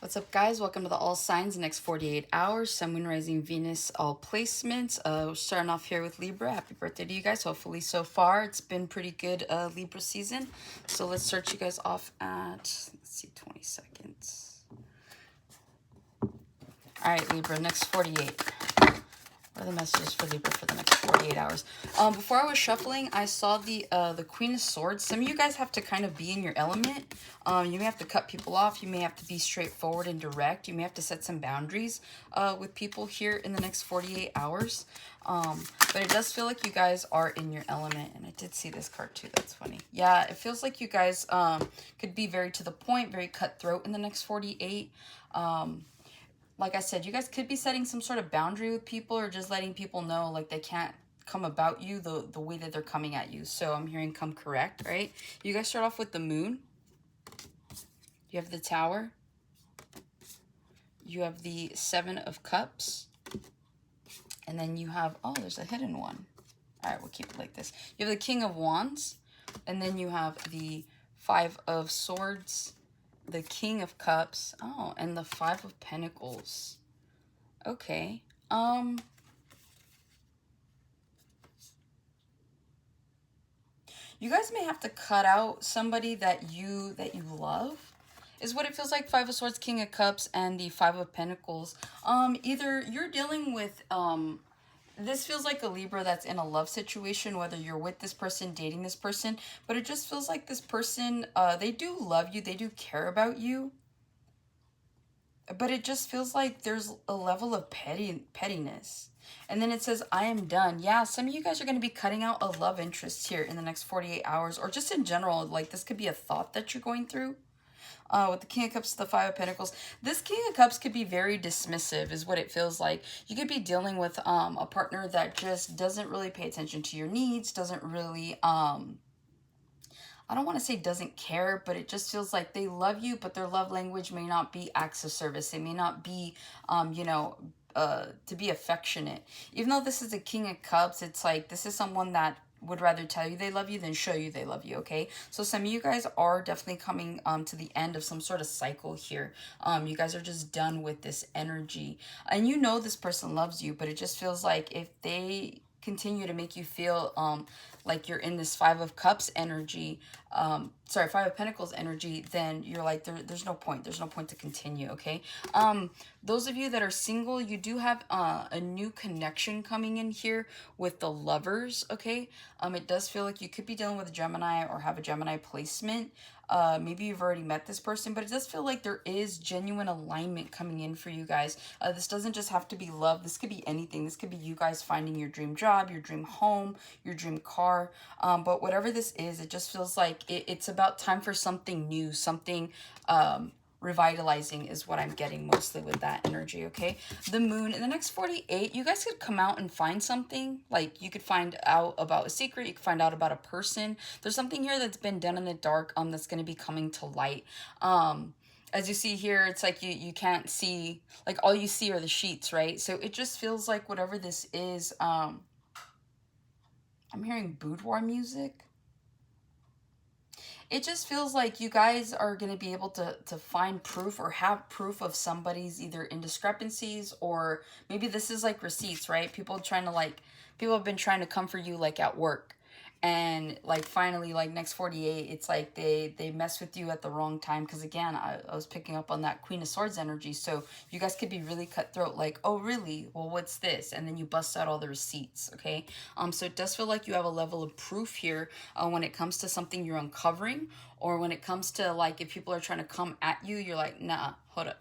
What's up, guys? Welcome to the All Signs next 48 hours. Sun, Moon, Rising, Venus, all placements. Starting off here with Libra. Happy birthday to you guys. Hopefully, so far, it's been pretty good Libra season. So let's start you guys off at, let's see, 20 seconds. All right, Libra, next 48. What are the messages for Libra for the next 48 hours? Before I was shuffling, I saw the Queen of Swords. Some of you guys have to kind of be in your element. You may have to cut people off. You may have to be straightforward and direct. You may have to set some boundaries with people here in the next 48 hours. But it does feel like you guys are in your element. And I did see this card too. That's funny. Yeah, it feels like you guys could be very to the point, very cutthroat in the next 48. Like I said, you guys could be setting some sort of boundary with people or just letting people know like they can't come about you the way that they're coming at you. So I'm hearing come correct, right? You guys start off with the Moon. You have the Tower. You have the Seven of Cups. And then you have, oh, there's a hidden one. All right, we'll keep it like this. You have the King of Wands. And then you have the Five of Swords, the King of Cups, oh, and the Five of Pentacles. Okay. You guys may have to cut out somebody that you love, is what it feels like. Five of Swords, King of Cups, and the Five of Pentacles. Either you're dealing with this feels like a Libra that's in a love situation, whether you're with this person, dating this person, but it just feels like this person, they do love you, they do care about you, but it just feels like there's a level of pettiness. And then it says, I am done. Yeah, some of you guys are going to be cutting out a love interest here in the next 48 hours, or just in general, like this could be a thought that you're going through. With the King of Cups, the Five of Pentacles. This King of Cups could be very dismissive, is what it feels like. You could be dealing with a partner that just doesn't really pay attention to your needs, doesn't really, I don't want to say doesn't care, but it just feels like they love you, but their love language may not be acts of service. They may not be, to be affectionate. Even though this is a King of Cups, it's like this is someone that would rather tell you they love you than show you they love you, okay? So some of you guys are definitely coming to the end of some sort of cycle here. You guys are just done with this energy. And you know this person loves you, but it just feels like if they continue to make you feel like you're in this Five of Cups energy, Five of Pentacles energy, then you're like, there's no point. There's no point to continue, okay? Those of you that are single, you do have a new connection coming in here with the Lovers, okay? It does feel like you could be dealing with a Gemini or have a Gemini placement. Maybe you've already met this person, but it does feel like there is genuine alignment coming in for you guys. This doesn't just have to be love. This could be anything. This could be you guys finding your dream job, your dream home, your dream car. But whatever this is, it just feels like it's about time for something new, something revitalizing is what I'm getting mostly with that energy, okay? The Moon, in the next 48, you guys could come out and find something. Like, you could find out about a secret. You could find out about a person. There's something here that's been done in the dark that's going to be coming to light. As you see here, it's like you can't see, like, all you see are the sheets, right? So it just feels like whatever this is, I'm hearing boudoir music. It just feels like you guys are going to be able to find proof or have proof of somebody's either indiscrepancies, or maybe this is like receipts, right? People have been trying to come for you like at work. And like finally, like next 48, it's like they mess with you at the wrong time. Because again, I was picking up on that Queen of Swords energy. So you guys could be really cutthroat, like, oh really? Well, what's this? And then you bust out all the receipts, okay? So it does feel like you have a level of proof here when it comes to something you're uncovering, or when it comes to like if people are trying to come at you, you're like, nah, hold up.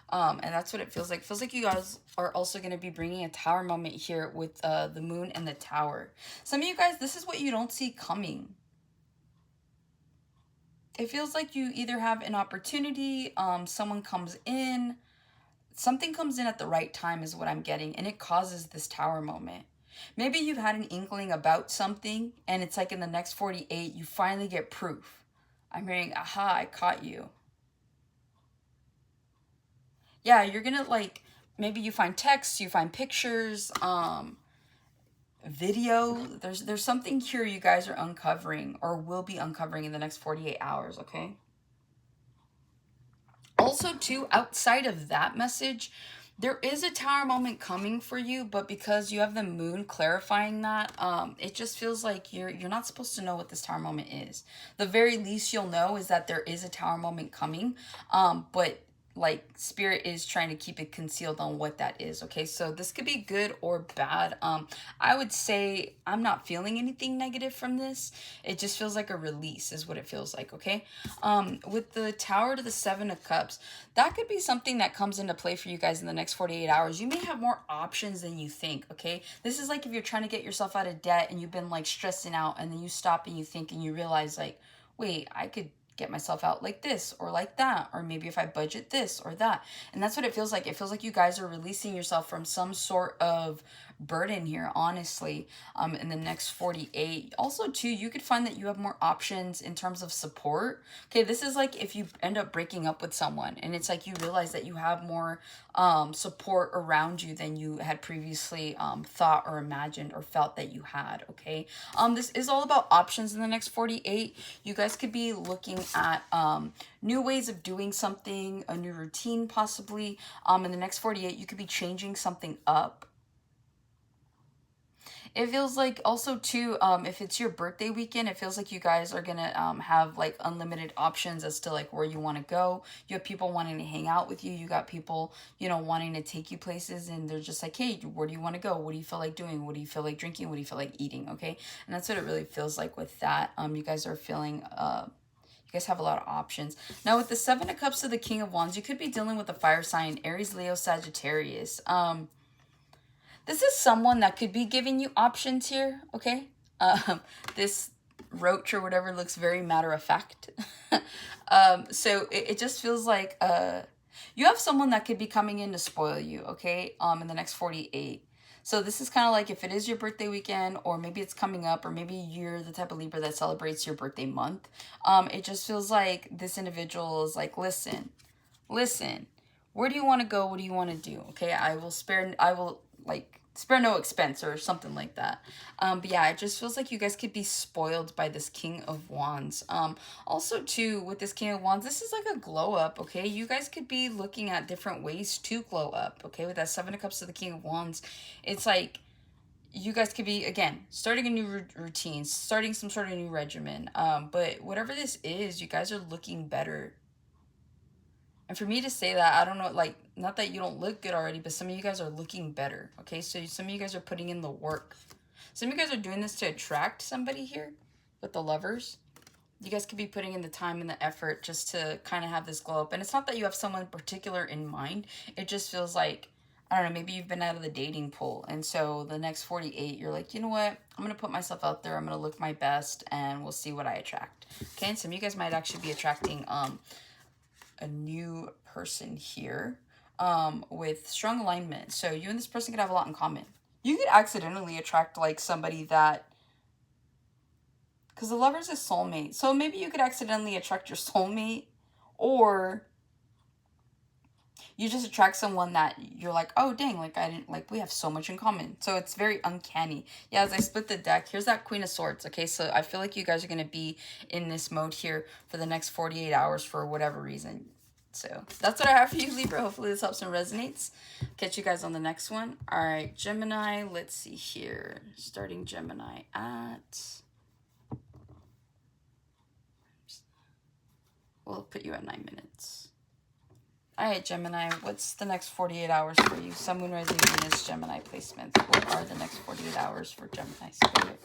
And that's what it feels like. It feels like you guys are also going to be bringing a Tower moment here with the Moon and the Tower. Some of you guys, this is what you don't see coming. It feels like you either have an opportunity, someone comes in, something comes in at the right time is what I'm getting, and it causes this Tower moment. Maybe you've had an inkling about something, and it's like in the next 48, you finally get proof. I'm hearing, aha, I caught you. Yeah, you're gonna like, maybe you find texts, you find pictures, video. There's something here you guys are uncovering or will be uncovering in the next 48 hours, okay? Also, too, outside of that message, there is a tower moment coming for you, but because you have the moon clarifying that, it just feels like you're not supposed to know what this tower moment is. The very least you'll know is that there is a tower moment coming, but like spirit is trying to keep it concealed on what that is. Okay, so this could be good or bad. I would say I'm not feeling anything negative from this. It just feels like a release is what it feels like. Okay, with the Tower to the Seven of Cups, that could be something that comes into play for you guys in the next 48 hours. You may have more options than you think. Okay, this is like if you're trying to get yourself out of debt and you've been like stressing out, and then you stop and you think and you realize like, wait, I could get myself out like this or like that, or maybe if I budget this or that. And that's what it feels like. It feels like you guys are releasing yourself from some sort of burden here, honestly, in the next 48. Also, too, you could find that you have more options in terms of support. Okay, this is like if you end up breaking up with someone and it's like you realize that you have more support around you than you had previously thought or imagined or felt that you had. Okay, this is all about options in the next 48. You guys could be looking at new ways of doing something, a new routine possibly. In the next 48, you could be changing something up. It feels like also too, if it's your birthday weekend, it feels like you guys are gonna have like unlimited options as to like where you want to go. You have people wanting to hang out with you. You got people, you know, wanting to take you places, and they're just like, hey, where do you want to go? What do you feel like doing? What do you feel like drinking? What do you feel like eating? Okay, and that's what it really feels like with that. You guys are feeling you guys have a lot of options. Now with the Seven of Cups to the King of Wands, you could be dealing with a fire sign, Aries, Leo, Sagittarius. This is someone that could be giving you options here, okay? This roach or whatever looks very matter of fact. So it just feels like you have someone that could be coming in to spoil you, okay? In the next 48. So this is kind of like if it is your birthday weekend, or maybe it's coming up, or maybe you're the type of Libra that celebrates your birthday month. It just feels like this individual is like, listen, where do you want to go? What do you want to do? Okay, I will spare no expense or something like that. But yeah, it just feels like you guys could be spoiled by this King of Wands. Also too, with this King of Wands, this is like a glow up, okay? You guys could be looking at different ways to glow up, okay? With that Seven of Cups to the King of Wands, it's like you guys could be, again, starting a new routine, starting some sort of new regimen. But whatever this is, you guys are looking better. And for me to say that, I don't know, like, not that you don't look good already, but some of you guys are looking better, okay? So some of you guys are putting in the work. Some of you guys are doing this to attract somebody here with the Lovers. You guys could be putting in the time and the effort just to kind of have this glow up. And it's not that you have someone particular in mind. It just feels like, I don't know, maybe you've been out of the dating pool. And so the next 48, you're like, you know what? I'm going to put myself out there. I'm going to look my best, and we'll see what I attract. Okay, and some of you guys might actually be attracting a new person here with strong alignment. So you and this person could have a lot in common. You could accidentally attract like somebody that, because the Lover's a soulmate, so maybe you could accidentally attract your soulmate, or you just attract someone that you're like, oh dang, like I didn't, like we have so much in common. So it's very uncanny. Yeah, as I split the deck, here's that Queen of Swords. Okay, so I feel like you guys are going to be in this mode here for the next 48 hours for whatever reason. So that's what I have for you, Libra. Hopefully this helps and resonates. Catch you guys on the next one. All right, Gemini, let's see here. Starting Gemini at, we'll put you at 9 minutes. All right, Gemini, what's the next 48 hours for you? Sun, Moon, Rising, Venus, Gemini placements. What are the next 48 hours for Gemini spirit?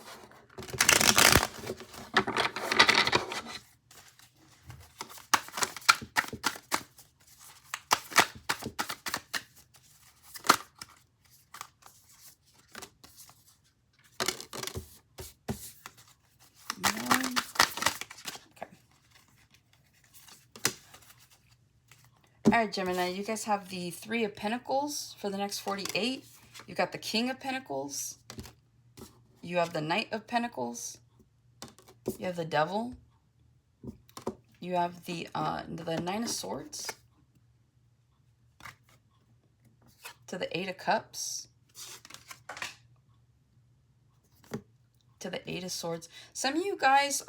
All right, Gemini, you guys have the Three of Pentacles for the next 48. You got the King of Pentacles. You have the Knight of Pentacles. You have the Devil. You have the Nine of Swords. To the Eight of Cups. To the Eight of Swords. Some of you guys,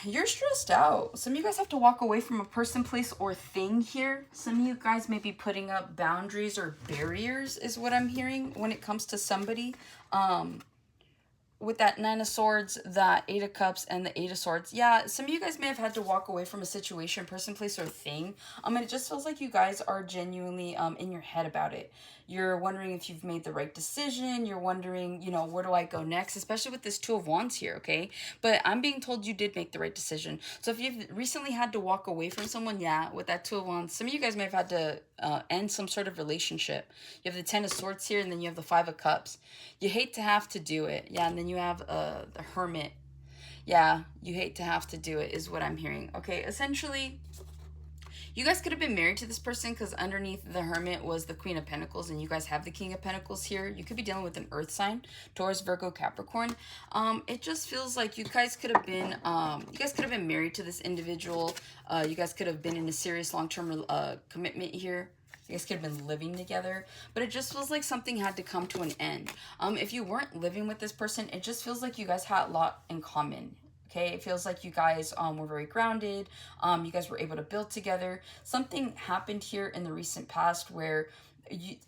You're stressed out. Some of you guys have to walk away from a person, place, or thing here. Some of you guys may be putting up boundaries or barriers, is what I'm hearing when it comes to somebody. With that Nine of Swords, that Eight of Cups, and the Eight of Swords. Yeah, some of you guys may have had to walk away from a situation, person, place, or thing. And it just feels like you guys are genuinely in your head about it. You're wondering if you've made the right decision. You're wondering, you know, where do I go next? Especially with this Two of Wands here, okay? But I'm being told you did make the right decision. So if you've recently had to walk away from someone, yeah, with that Two of Wands, some of you guys may have had to end some sort of relationship. You have the Ten of Swords here, and then you have the Five of Cups. You hate to have to do it. Yeah, and then you have the Hermit. Yeah, you hate to have to do it, is what I'm hearing. Okay, essentially, you guys could have been married to this person because underneath the Hermit was the Queen of Pentacles, and you guys have the King of Pentacles here. You could be dealing with an Earth sign, Taurus, Virgo, Capricorn. It just feels like you guys could have been married to this individual. You guys could have been in a serious long-term commitment here. You guys could have been living together, but it just feels like something had to come to an end. If you weren't living with this person, it just feels like you guys had a lot in common. Okay, it feels like you guys were very grounded. You guys were able to build together. Something happened here in the recent past where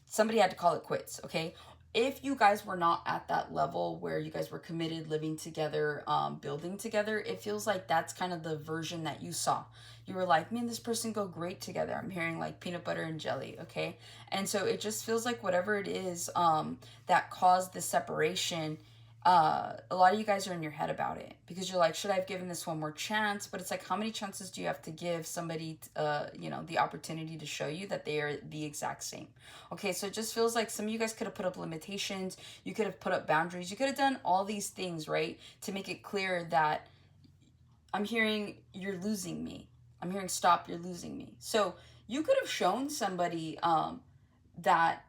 somebody had to call it quits, okay? If you guys were not at that level where you guys were committed, living together, building together, it feels like that's kind of the version that you saw. You were like, me and this person go great together. I'm hearing like peanut butter and jelly, okay? And so it just feels like whatever it is that caused the separation, a lot of you guys are in your head about it because you're like, should I have given this one more chance? But it's like, how many chances do you have to give somebody, you know, the opportunity to show you that they are the exact same? Okay, so it just feels like some of you guys could have put up limitations. You could have put up boundaries. You could have done all these things, right, to make it clear that I'm hearing you're losing me. I'm hearing stop, you're losing me. So you could have shown somebody that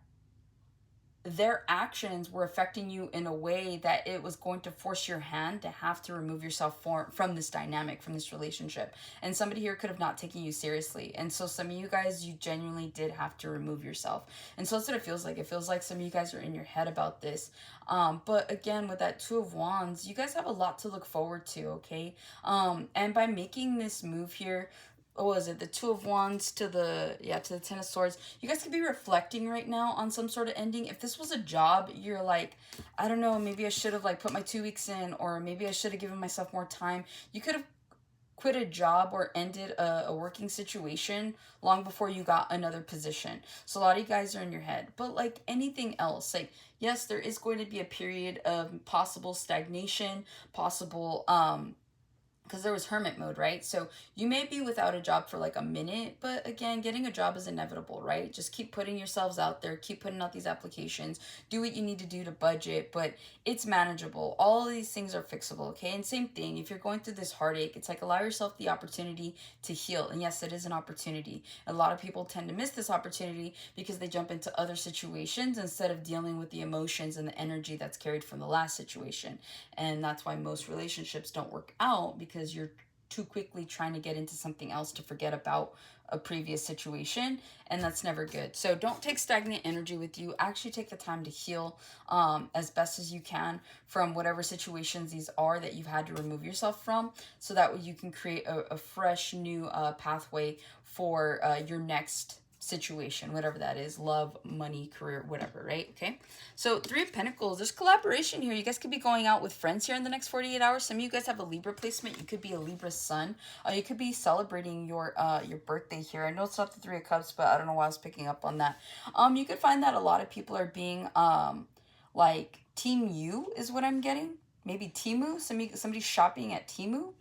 their actions were affecting you in a way that it was going to force your hand to have to remove yourself from this dynamic, from this relationship. And somebody here could have not taken you seriously. And so some of you guys, you genuinely did have to remove yourself. And so that's what it feels like. It feels like some of you guys are in your head about this. But again, with that Two of Wands, you guys have a lot to look forward to, okay? And by making this move here, what was it, the Two of Wands to the Ten of Swords, you guys could be reflecting right now on some sort of ending. If this was a job, you're like, I don't know, maybe I should have like put my 2 weeks in, or maybe I should have given myself more time. You could have quit a job or ended a working situation long before you got another position. So a lot of you guys are in your head. But like anything else, like, yes, there is going to be a period of possible stagnation, possible because there was hermit mode, right? So you may be without a job for like a minute, but again, getting a job is inevitable, right? Just keep putting yourselves out there, keep putting out these applications, do what you need to do to budget, but it's manageable. All of these things are fixable, okay? And same thing, if you're going through this heartache, it's like allow yourself the opportunity to heal. And yes, it is an opportunity. A lot of people tend to miss this opportunity because they jump into other situations instead of dealing with the emotions and the energy that's carried from the last situation. And that's why most relationships don't work out, because you're too quickly trying to get into something else to forget about a previous situation, and that's never good. So don't take stagnant energy with you. Actually take the time to heal as best as you can from whatever situations these are that you've had to remove yourself from, so that way you can create a fresh new pathway for your next situation, whatever that is, love, money, career, whatever, right? Okay, so Three of Pentacles, there's collaboration here. You guys could be going out with friends here in the next 48 hours. Some of you guys have a Libra placement. You could be a Libra sun. You could be celebrating your birthday here. I know it's not the Three of Cups, but I don't know why I was picking up on that. You could find that a lot of people are being like Team U is what I'm getting. Maybe Temu, somebody's shopping at Temu.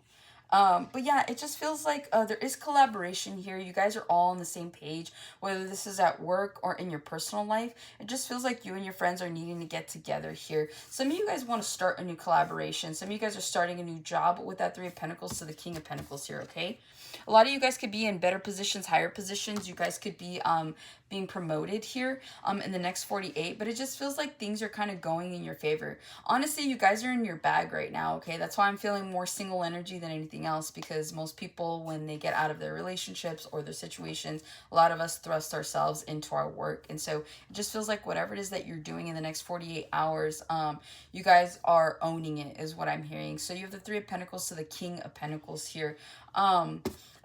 But yeah, it just feels like there is collaboration here. You guys are all on the same page, whether this is at work or in your personal life. It just feels like you and your friends are needing to get together here. Some of you guys want to start a new collaboration. Some of you guys are starting a new job with that Three of Pentacles to the King of Pentacles here, okay? A lot of you guys could be in better positions, higher positions. You guys could be being promoted here in the next 48, but it just feels like things are kind of going in your favor. Honestly, you guys are in your bag right now, okay? That's why I'm feeling more single energy than anything everything else, because most people, when they get out of their relationships or their situations, a lot of us thrust ourselves into our work. And so it just feels like whatever it is that you're doing in the next 48 hours, you guys are owning it, is what I'm hearing. So you have the Three of Pentacles to the King of Pentacles here.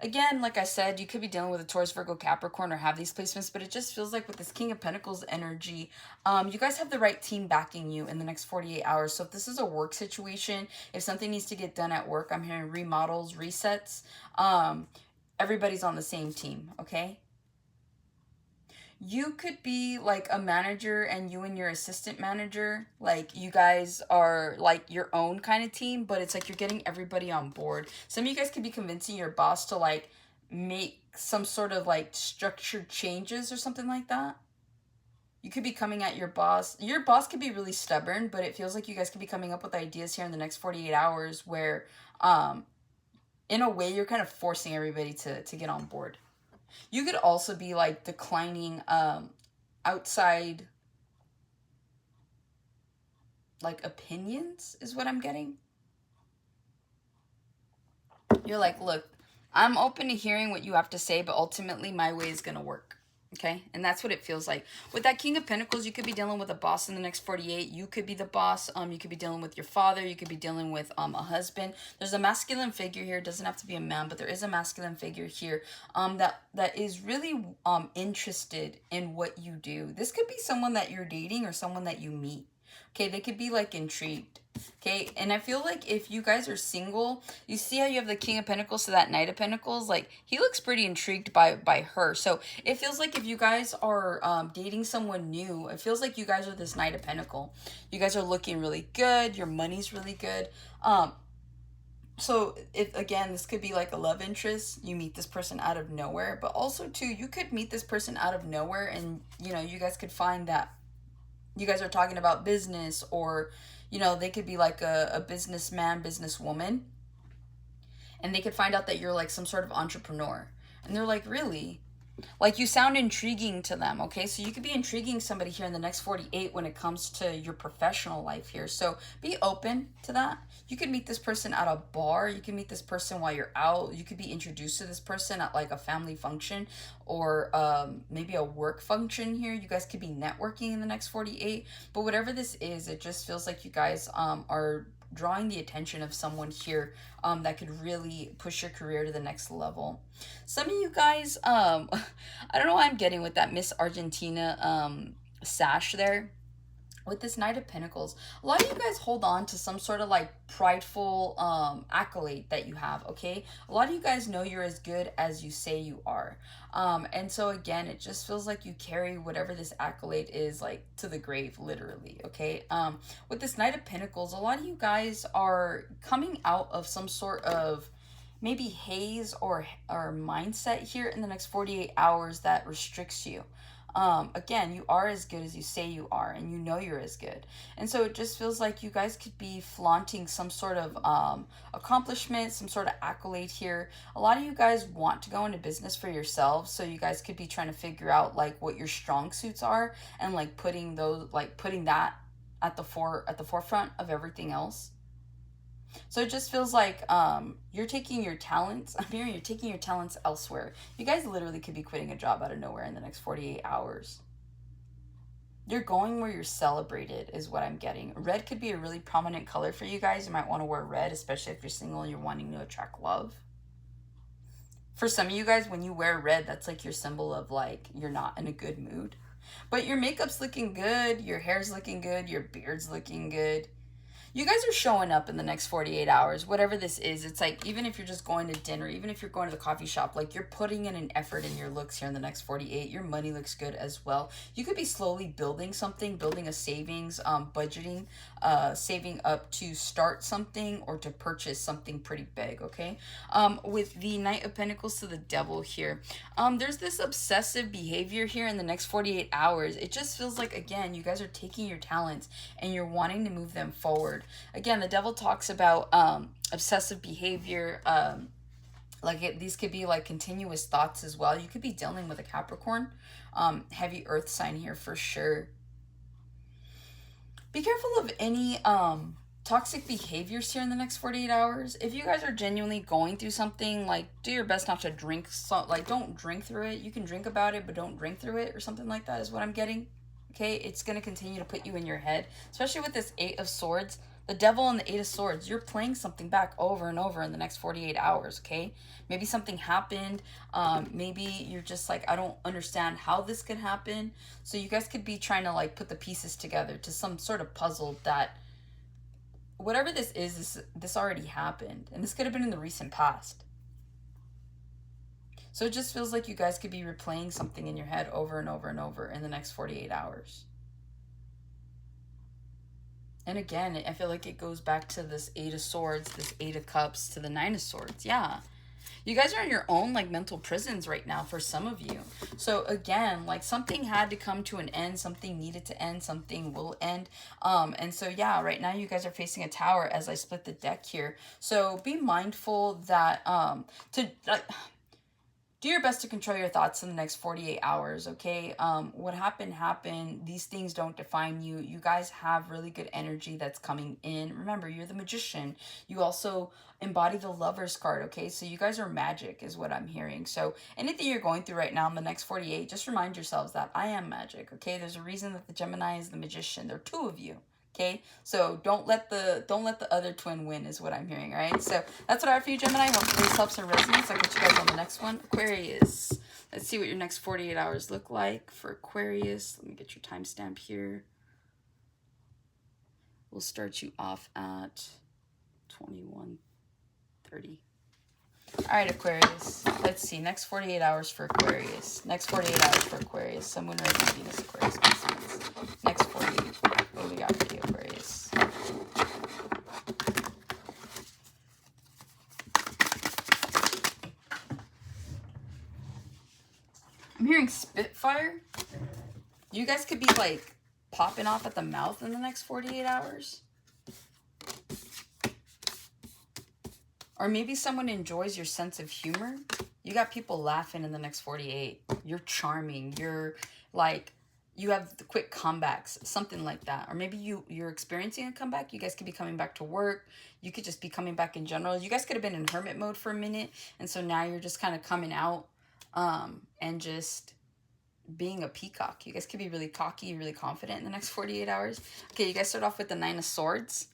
Again, like I said, you could be dealing with a Taurus, Virgo, Capricorn, or have these placements, but it just feels like with this King of Pentacles energy, you guys have the right team backing you in the next 48 hours. So if this is a work situation, if something needs to get done at work, I'm hearing remodels, resets, everybody's on the same team, okay? You could be like a manager and you and your assistant manager, like you guys are like your own kind of team, but it's like you're getting everybody on board. Some of you guys could be convincing your boss to like make some sort of like structured changes or something like that. You could be coming at your boss. Your boss could be really stubborn, but it feels like you guys could be coming up with ideas here in the next 48 hours where in a way you're kind of forcing everybody to get on board. You could also be like declining outside like opinions is what I'm getting. You're like, look, I'm open to hearing what you have to say, but ultimately my way is going to work. Okay, and that's what it feels like. With that King of Pentacles, you could be dealing with a boss in the next 48. You could be the boss. You could be dealing with your father. You could be dealing with a husband. There's a masculine figure here. It doesn't have to be a man, but there is a masculine figure here that is really interested in what you do. This could be someone that you're dating or someone that you meet. Okay, they could be like intrigued. Okay, and I feel like if you guys are single, you see how you have the King of Pentacles to that Knight of Pentacles? Like, he looks pretty intrigued by her. So it feels like if you guys are dating someone new, it feels like you guys are this Knight of Pentacle. You guys are looking really good. Your money's really good. So if, again, this could be like a love interest. You meet this person out of nowhere. But also, too, you could meet this person out of nowhere and, you know, you guys could find that you guys are talking about business, or, you know, they could be like a businessman, businesswoman, and they could find out that you're like some sort of entrepreneur. And they're like, really? Like, you sound intriguing to them, okay? So you could be intriguing somebody here in the next 48 when it comes to your professional life here. So be open to that. You could meet this person at a bar. You can meet this person while you're out. You could be introduced to this person at like a family function or maybe a work function here. You guys could be networking in the next 48. But whatever this is, it just feels like you guys are drawing the attention of someone here that could really push your career to the next level. Some of you guys, I don't know what I'm getting with that Miss Argentina sash there. With this Knight of Pentacles, a lot of you guys hold on to some sort of like prideful accolade that you have, okay? A lot of you guys know you're as good as you say you are. And so again, it just feels like you carry whatever this accolade is like to the grave, literally, okay? With this Knight of Pentacles, a lot of you guys are coming out of some sort of maybe haze or mindset here in the next 48 hours that restricts you. Again, you are as good as you say you are, and you know you're as good. And so it just feels like you guys could be flaunting some sort of accomplishment, some sort of accolade here. A lot of you guys want to go into business for yourselves, so you guys could be trying to figure out like what your strong suits are and like putting that at the forefront of everything else. So it just feels like you're taking your talents, I'm hearing you're taking your talents elsewhere. You guys literally could be quitting a job out of nowhere in the next 48 hours. You're going where you're celebrated is what I'm getting. Red could be a really prominent color for you guys. You might want to wear red, especially if you're single and you're wanting to attract love. For some of you guys, when you wear red, that's like your symbol of like you're not in a good mood. But your makeup's looking good, your hair's looking good, your beard's looking good. You guys are showing up in the next 48 hours, whatever this is. It's like, even if you're just going to dinner, even if you're going to the coffee shop, like you're putting in an effort in your looks here in the next 48. Your money looks good as well. You could be slowly building something, building a savings, budgeting, saving up to start something or to purchase something pretty big, okay? With the Knight of Pentacles to the Devil here, there's this obsessive behavior here in the next 48 hours. It just feels like, again, you guys are taking your talents and you're wanting to move them forward. Again, the Devil talks about obsessive behavior. These could be like continuous thoughts as well. You could be dealing with a Capricorn, heavy earth sign here for sure. Be careful of any toxic behaviors here in the next 48 hours. If you guys are genuinely going through something, like, do your best not to drink. So, like, don't drink through it. You can drink about it, but don't drink through it, or something like that is what I'm getting. Okay, it's going to continue to put you in your head, especially with this Eight of Swords. The Devil and the Eight of Swords, you're playing something back over and over in the next 48 hours, okay? Maybe something happened. Maybe you're just like, I don't understand how this could happen. So you guys could be trying to, like, put the pieces together to some sort of puzzle that whatever this is, this already happened. And this could have been in the recent past. So it just feels like you guys could be replaying something in your head over and over and over in the next 48 hours. And again, I feel like it goes back to this Eight of Swords, this Eight of Cups, to the Nine of Swords. Yeah. You guys are in your own, like, mental prisons right now for some of you. So again, like, something had to come to an end. Something needed to end. Something will end. And so, yeah, right now you guys are facing a Tower as I split the deck here. So be mindful that, do your best to control your thoughts in the next 48 hours, okay? What happened. These things don't define you. You guys have really good energy that's coming in. Remember, you're the Magician. You also embody the Lover's card, okay? So you guys are magic is what I'm hearing. So anything you're going through right now in the next 48, just remind yourselves that I am magic, okay? There's a reason that the Gemini is the Magician. There are two of you. Okay, so don't let the other twin win is what I'm hearing, all right? So that's what I have for you, Gemini. Hopefully this helps and resonates. I'll catch you guys on the next one. Aquarius. Let's see what your next 48 hours look like for Aquarius. Let me get your timestamp here. We'll start you off at 21:30. All right, Aquarius. Let's see. Next 48 hours for Aquarius. Next 48 hours for Aquarius. Sun, Moon, Rising, Venus, Aquarius. Next 48. What do we got for you, Aquarius? I'm hearing Spitfire. You guys could be, like, popping off at the mouth in the next 48 hours. Or maybe someone enjoys your sense of humor. You got people laughing in the next 48. You're charming. You're, like, you have the quick comebacks, something like that. Or maybe you're experiencing a comeback. You guys could be coming back to work. You could just be coming back in general. You guys could have been in hermit mode for a minute. And so now you're just kind of coming out and just being a peacock. You guys could be really cocky, really confident in the next 48 hours. Okay, you guys start off with the Nine of Swords.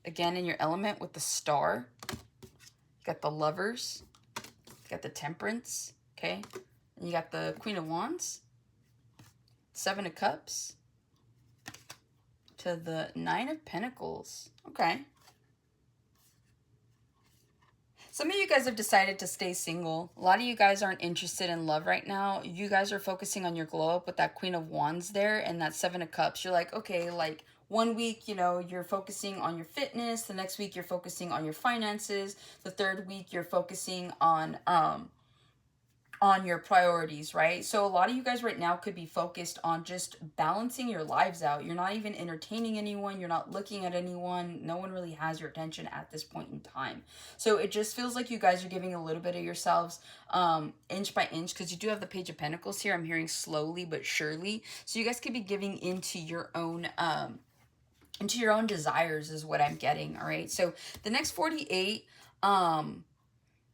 Again, in your element with the Star. You got the Lovers. You got the Temperance. Okay. And you got the Queen of Wands. Seven of Cups. To the Nine of Pentacles. Okay. Some of you guys have decided to stay single. A lot of you guys aren't interested in love right now. You guys are focusing on your glow up with that Queen of Wands there and that Seven of Cups. You're like, okay, like, 1 week, you know, you're focusing on your fitness. The next week, you're focusing on your finances. The third week, you're focusing on your priorities, right? So a lot of you guys right now could be focused on just balancing your lives out. You're not even entertaining anyone. You're not looking at anyone. No one really has your attention at this point in time. So it just feels like you guys are giving a little bit of yourselves inch by inch, because you do have the Page of Pentacles here. I'm hearing slowly but surely. So you guys could be giving into your own desires is what I'm getting. All right. So the next 48,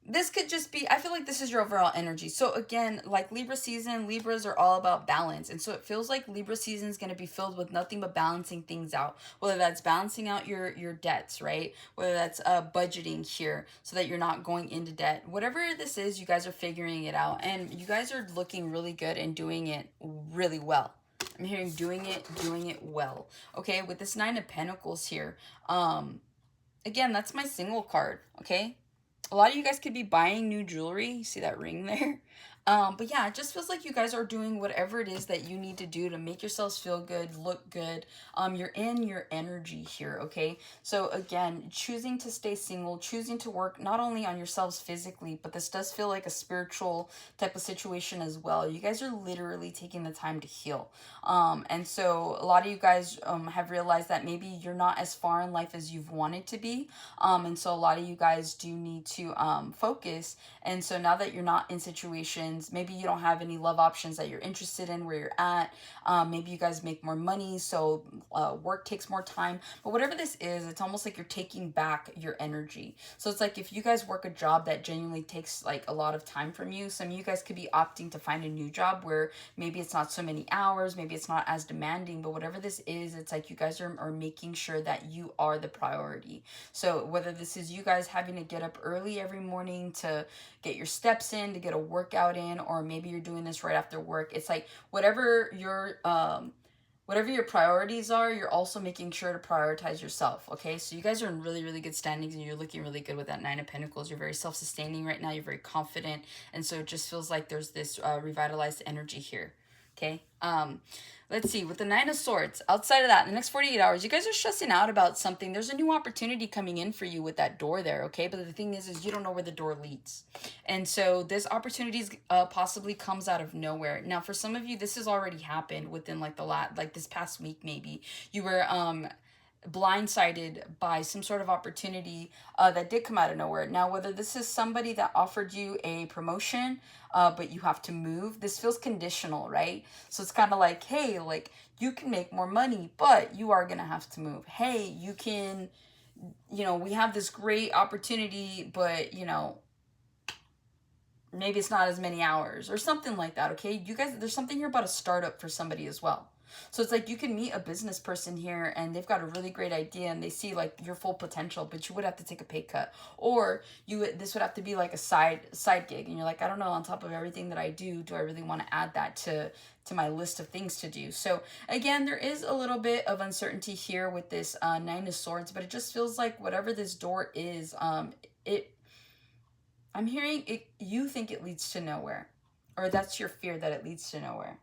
this could just be, I feel like this is your overall energy. So again, like Libra season, Libras are all about balance. And so it feels like Libra season is going to be filled with nothing but balancing things out. Whether that's balancing out your debts, right? Whether that's budgeting here so that you're not going into debt. Whatever this is, you guys are figuring it out. And you guys are looking really good and doing it really well. I'm hearing doing it well. Okay, with this Nine of Pentacles here. Again, that's my single card, okay? A lot of you guys could be buying new jewelry. You see that ring there? But yeah, it just feels like you guys are doing whatever it is that you need to do to make yourselves feel good, look good. You're in your energy here, okay? So again, choosing to stay single, choosing to work not only on yourselves physically, but this does feel like a spiritual type of situation as well. You guys are literally taking the time to heal. And so a lot of you guys have realized that maybe you're not as far in life as you've wanted to be. And so a lot of you guys do need to focus. And so now that you're not in situations options. Maybe you don't have any love options that you're interested in where you're at. Maybe you guys make more money, so work takes more time. But whatever this is, it's almost like you're taking back your energy. So it's like if you guys work a job that genuinely takes like a lot of time from you, some of you guys could be opting to find a new job where maybe it's not so many hours, maybe it's not as demanding, but whatever this is, it's like you guys are making sure that you are the priority. So whether this is you guys having to get up early every morning to get your steps in, to get a workout in, or maybe you're doing this right after work, it's like whatever your priorities are, you're also making sure to prioritize yourself, okay? So you guys are in really, really good standings, and you're looking really good with that Nine of Pentacles. You're very self-sustaining right now. You're very confident, and so it just feels like there's this revitalized energy here, okay? Let's see, with the Nine of Swords, outside of that, in the next 48 hours, you guys are stressing out about something. There's a new opportunity coming in for you with that door there, okay? But the thing is you don't know where the door leads. And so this opportunity possibly comes out of nowhere. Now, for some of you, this has already happened within like this past week maybe. You were blindsided by some sort of opportunity that did come out of nowhere. Now, whether this is somebody that offered you a promotion, but you have to move, this feels conditional, right? So it's kind of like, hey, like you can make more money, but you are going to have to move. Hey, you can, we have this great opportunity, but, maybe it's not as many hours or something like that, okay? You guys, there's something here about a startup for somebody as well. So it's like you can meet a business person here and they've got a really great idea and they see like your full potential, but you would have to take a pay cut, or this would have to be like a side gig, and you're like, I don't know, on top of everything that I do I really want to add that to my list of things to do? So again, there is a little bit of uncertainty here with this Nine of Swords, but it just feels like whatever this door is, I'm hearing it, you think it leads to nowhere, or that's your fear that it leads to nowhere.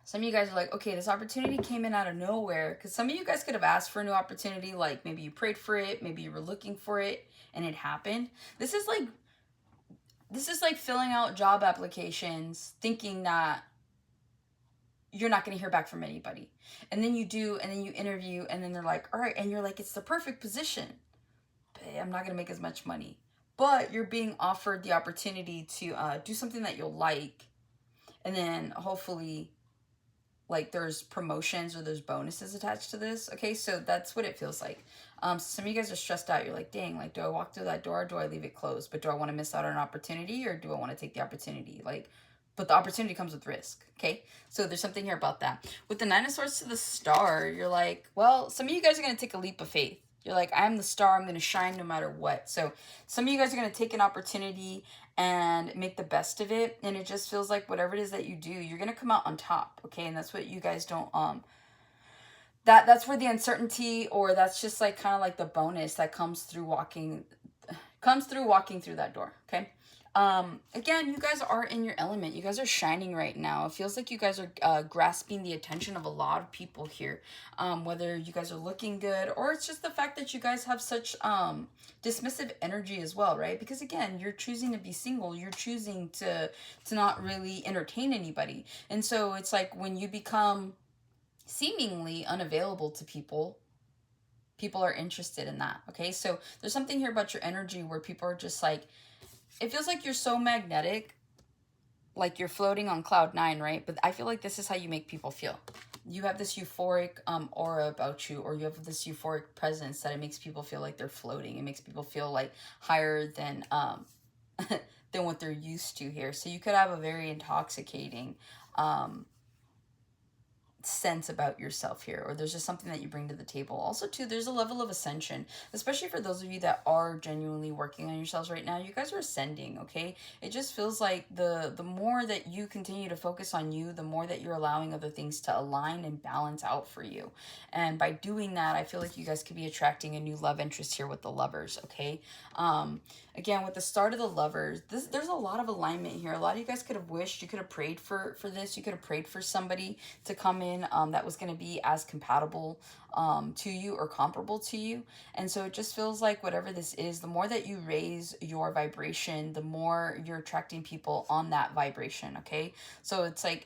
Some of you guys are like, okay, this opportunity came in out of nowhere, because some of you guys could have asked for a new opportunity, like maybe you prayed for it, maybe you were looking for it, and it happened. This is like filling out job applications, thinking that you're not going to hear back from anybody. And then you do, and then you interview, and then they're like, all right, and you're like, it's the perfect position. I'm not going to make as much money. But you're being offered the opportunity to do something that you'll like. And then hopefully, like, there's promotions or there's bonuses attached to this. Okay, so that's what it feels like. Some of you guys are stressed out. You're like, dang, like, do I walk through that door or do I leave it closed? But do I want to miss out on an opportunity, or do I want to take the opportunity? Like, but the opportunity comes with risk, okay? So there's something here about that. With the Nine of Swords to the Star, you're like, well, some of you guys are going to take a leap of faith. You're like, I am the star. I'm going to shine no matter what. So some of you guys are going to take an opportunity and make the best of it. And it just feels like whatever it is that you do, you're going to come out on top, okay? And that's what you guys don't, that's where the uncertainty, or that's just like kind of like the bonus that comes through walking through that door, okay? Again, you guys are in your element. You guys are shining right now. It feels like you guys are grasping the attention of a lot of people here. Whether you guys are looking good, or it's just the fact that you guys have such dismissive energy as well, right? Because again, you're choosing to be single. You're choosing to not really entertain anybody. And so it's like when you become seemingly unavailable to people are interested in that, okay? So there's something here about your energy where people are just like, it feels like you're so magnetic, like you're floating on cloud 9, right? But I feel like this is how you make people feel. You have this euphoric aura about you, or you have this euphoric presence that it makes people feel like they're floating. It makes people feel like higher than than what they're used to here. So you could have a very intoxicating sense about yourself here, or there's just something that you bring to the table. Also too, there's a level of ascension, especially for those of you that are genuinely working on yourselves right now. You guys are ascending, okay? It just feels like the more that you continue to focus on you, the more that you're allowing other things to align and balance out for you. And by doing that, I feel like you guys could be attracting a new love interest here with the Lovers, okay? Again, with the start of the Lovers, there's a lot of alignment here. A lot of you guys could have wished, you could have prayed for this. You could have prayed for somebody to come in that was going to be as compatible to you or comparable to you. And so it just feels like whatever this is, the more that you raise your vibration, the more you're attracting people on that vibration, okay? So it's like,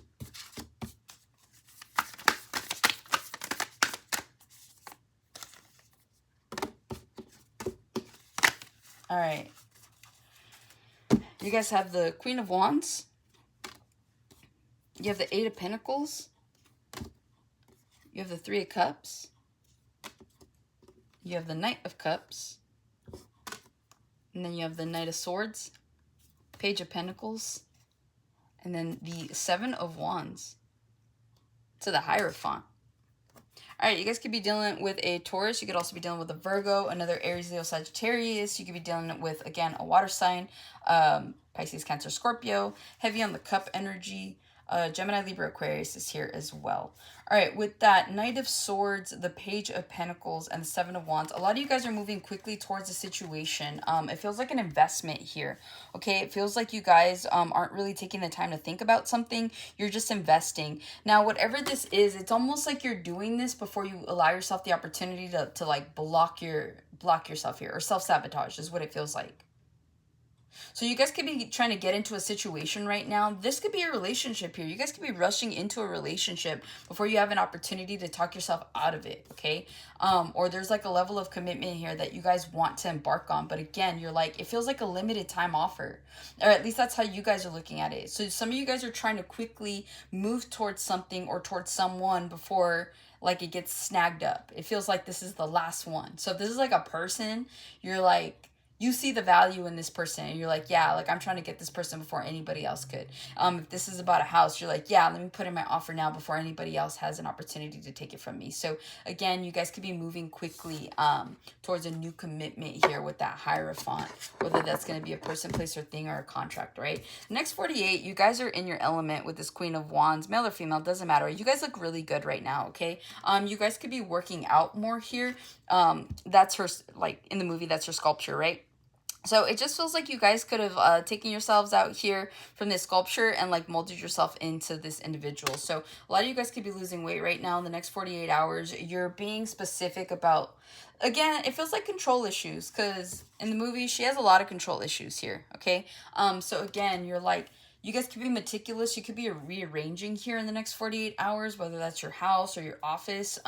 All right. You guys have the Queen of Wands. You have the Eight of Pentacles. You have the Three of Cups. You have the Knight of Cups. And then you have the Knight of Swords, Page of Pentacles, and then the Seven of Wands to the Hierophant. All right, you guys could be dealing with a Taurus. You could also be dealing with a Virgo, another Aries, Leo, Sagittarius. You could be dealing with, again, a water sign, Pisces, Cancer, Scorpio. Heavy on the cup energy. Gemini, Libra, Aquarius is here as well. All right, with that, Knight of Swords, the Page of Pentacles, and the Seven of Wands, a lot of you guys are moving quickly towards a situation. It feels like an investment here, okay? It feels like you guys aren't really taking the time to think about something. You're just investing. Now, whatever this is, it's almost like you're doing this before you allow yourself the opportunity to like block yourself here, or self-sabotage is what it feels like. So you guys could be trying to get into a situation right now. This could be a relationship here. You guys could be rushing into a relationship before you have an opportunity to talk yourself out of it, okay? Or there's like a level of commitment here that you guys want to embark on. But again, you're like, it feels like a limited time offer. Or at least that's how you guys are looking at it. So some of you guys are trying to quickly move towards something or towards someone before like it gets snagged up. It feels like this is the last one. So if this is like a person, you're like, you see the value in this person and you're like, yeah, like I'm trying to get this person before anybody else could. If this is about a house, you're like, yeah, let me put in my offer now before anybody else has an opportunity to take it from me. So again, you guys could be moving quickly towards a new commitment here with that Hierophant, whether that's going to be a person, place, or thing, or a contract, right? Next 48, you guys are in your element with this Queen of Wands, male or female, doesn't matter. You guys look really good right now, okay? You guys could be working out more here. That's her, like in the movie, that's her sculpture, right? So it just feels like you guys could have taken yourselves out here from this sculpture and like molded yourself into this individual. So a lot of you guys could be losing weight right now in the next 48 hours. You're being specific about, again, it feels like control issues because in the movie, she has a lot of control issues here, okay? So again, you're like, you guys could be meticulous. You could be rearranging here in the next 48 hours, whether that's your house or your office.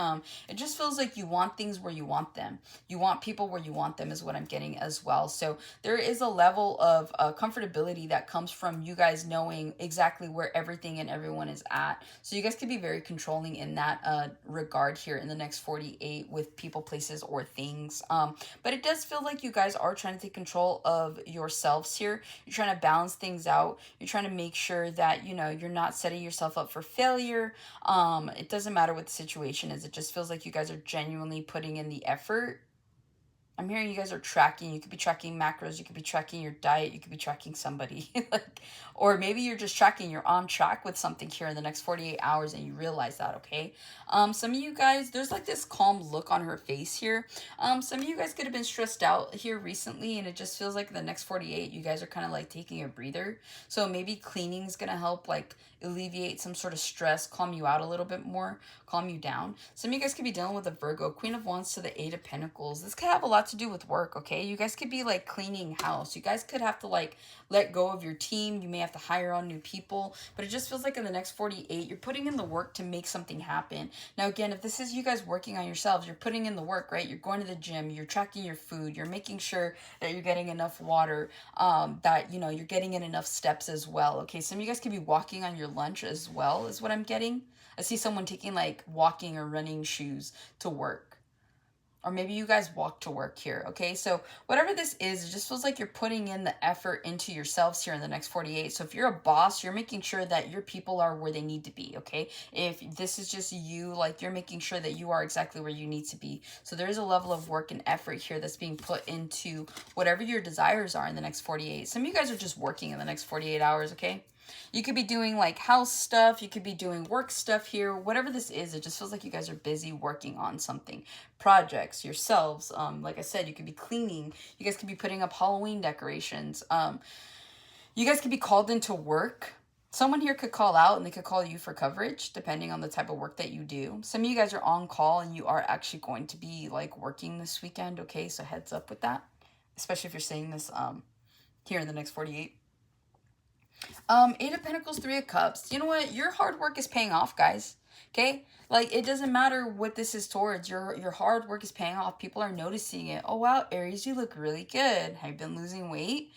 It just feels like you want things where you want them. You want people where you want them is what I'm getting as well. So there is a level of comfortability that comes from you guys knowing exactly where everything and everyone is at. So you guys could be very controlling in that regard here in the next 48 with people, places, or things. But it does feel like you guys are trying to take control of yourselves here. You're trying to balance things out. You're trying to make sure that, you know, you're not setting yourself up for failure. It doesn't matter what the situation is. It just feels like you guys are genuinely putting in the effort. I'm hearing you guys are tracking. You could be tracking macros. You could be tracking your diet. You could be tracking somebody. Or maybe you're just tracking. You're on track with something here in the next 48 hours and you realize that, okay? Some of you guys, there's like this calm look on her face here. Some of you guys could have been stressed out here recently and it just feels like in the next 48, you guys are kind of like taking a breather. So maybe cleaning is going to help like alleviate some sort of stress, calm you out a little bit more, calm you down. Some of you guys could be dealing with a Virgo, Queen of Wands to the Eight of Pentacles. This could have a lot to do with work, okay? You guys could be like cleaning house. You guys could have to like let go of your team. You may have to hire on new people, but it just feels like in the next 48, you're putting in the work to make something happen. Now, again, if this is you guys working on yourselves, you're putting in the work, right? You're going to the gym, you're tracking your food, you're making sure that you're getting enough water, that, you know, you're getting in enough steps as well, okay? Some of you guys could be walking on your lunch as well, is what I'm getting. I see someone taking like walking or running shoes to work. Or maybe you guys walk to work here, okay? So whatever this is, it just feels like you're putting in the effort into yourselves here in the next 48. So if you're a boss, you're making sure that your people are where they need to be, okay? If this is just you, like you're making sure that you are exactly where you need to be. So there is a level of work and effort here that's being put into whatever your desires are in the next 48. Some of you guys are just working in the next 48 hours, okay? You could be doing like house stuff. You could be doing work stuff here. Whatever this is, it just feels like you guys are busy working on something. Projects, yourselves. Like I said, you could be cleaning. You guys could be putting up Halloween decorations. You guys could be called into work. Someone here could call out and they could call you for coverage depending on the type of work that you do. Some of you guys are on call and you are actually going to be like working this weekend. Okay, so heads up with that. Especially if you're saying this here in the next 48. Eight of Pentacles, Three of Cups. You know what? Your hard work is paying off, guys. Okay? Like, it doesn't matter what this is towards. Your hard work is paying off. People are noticing it. Oh, wow, Aries, you look really good. Have you been losing weight?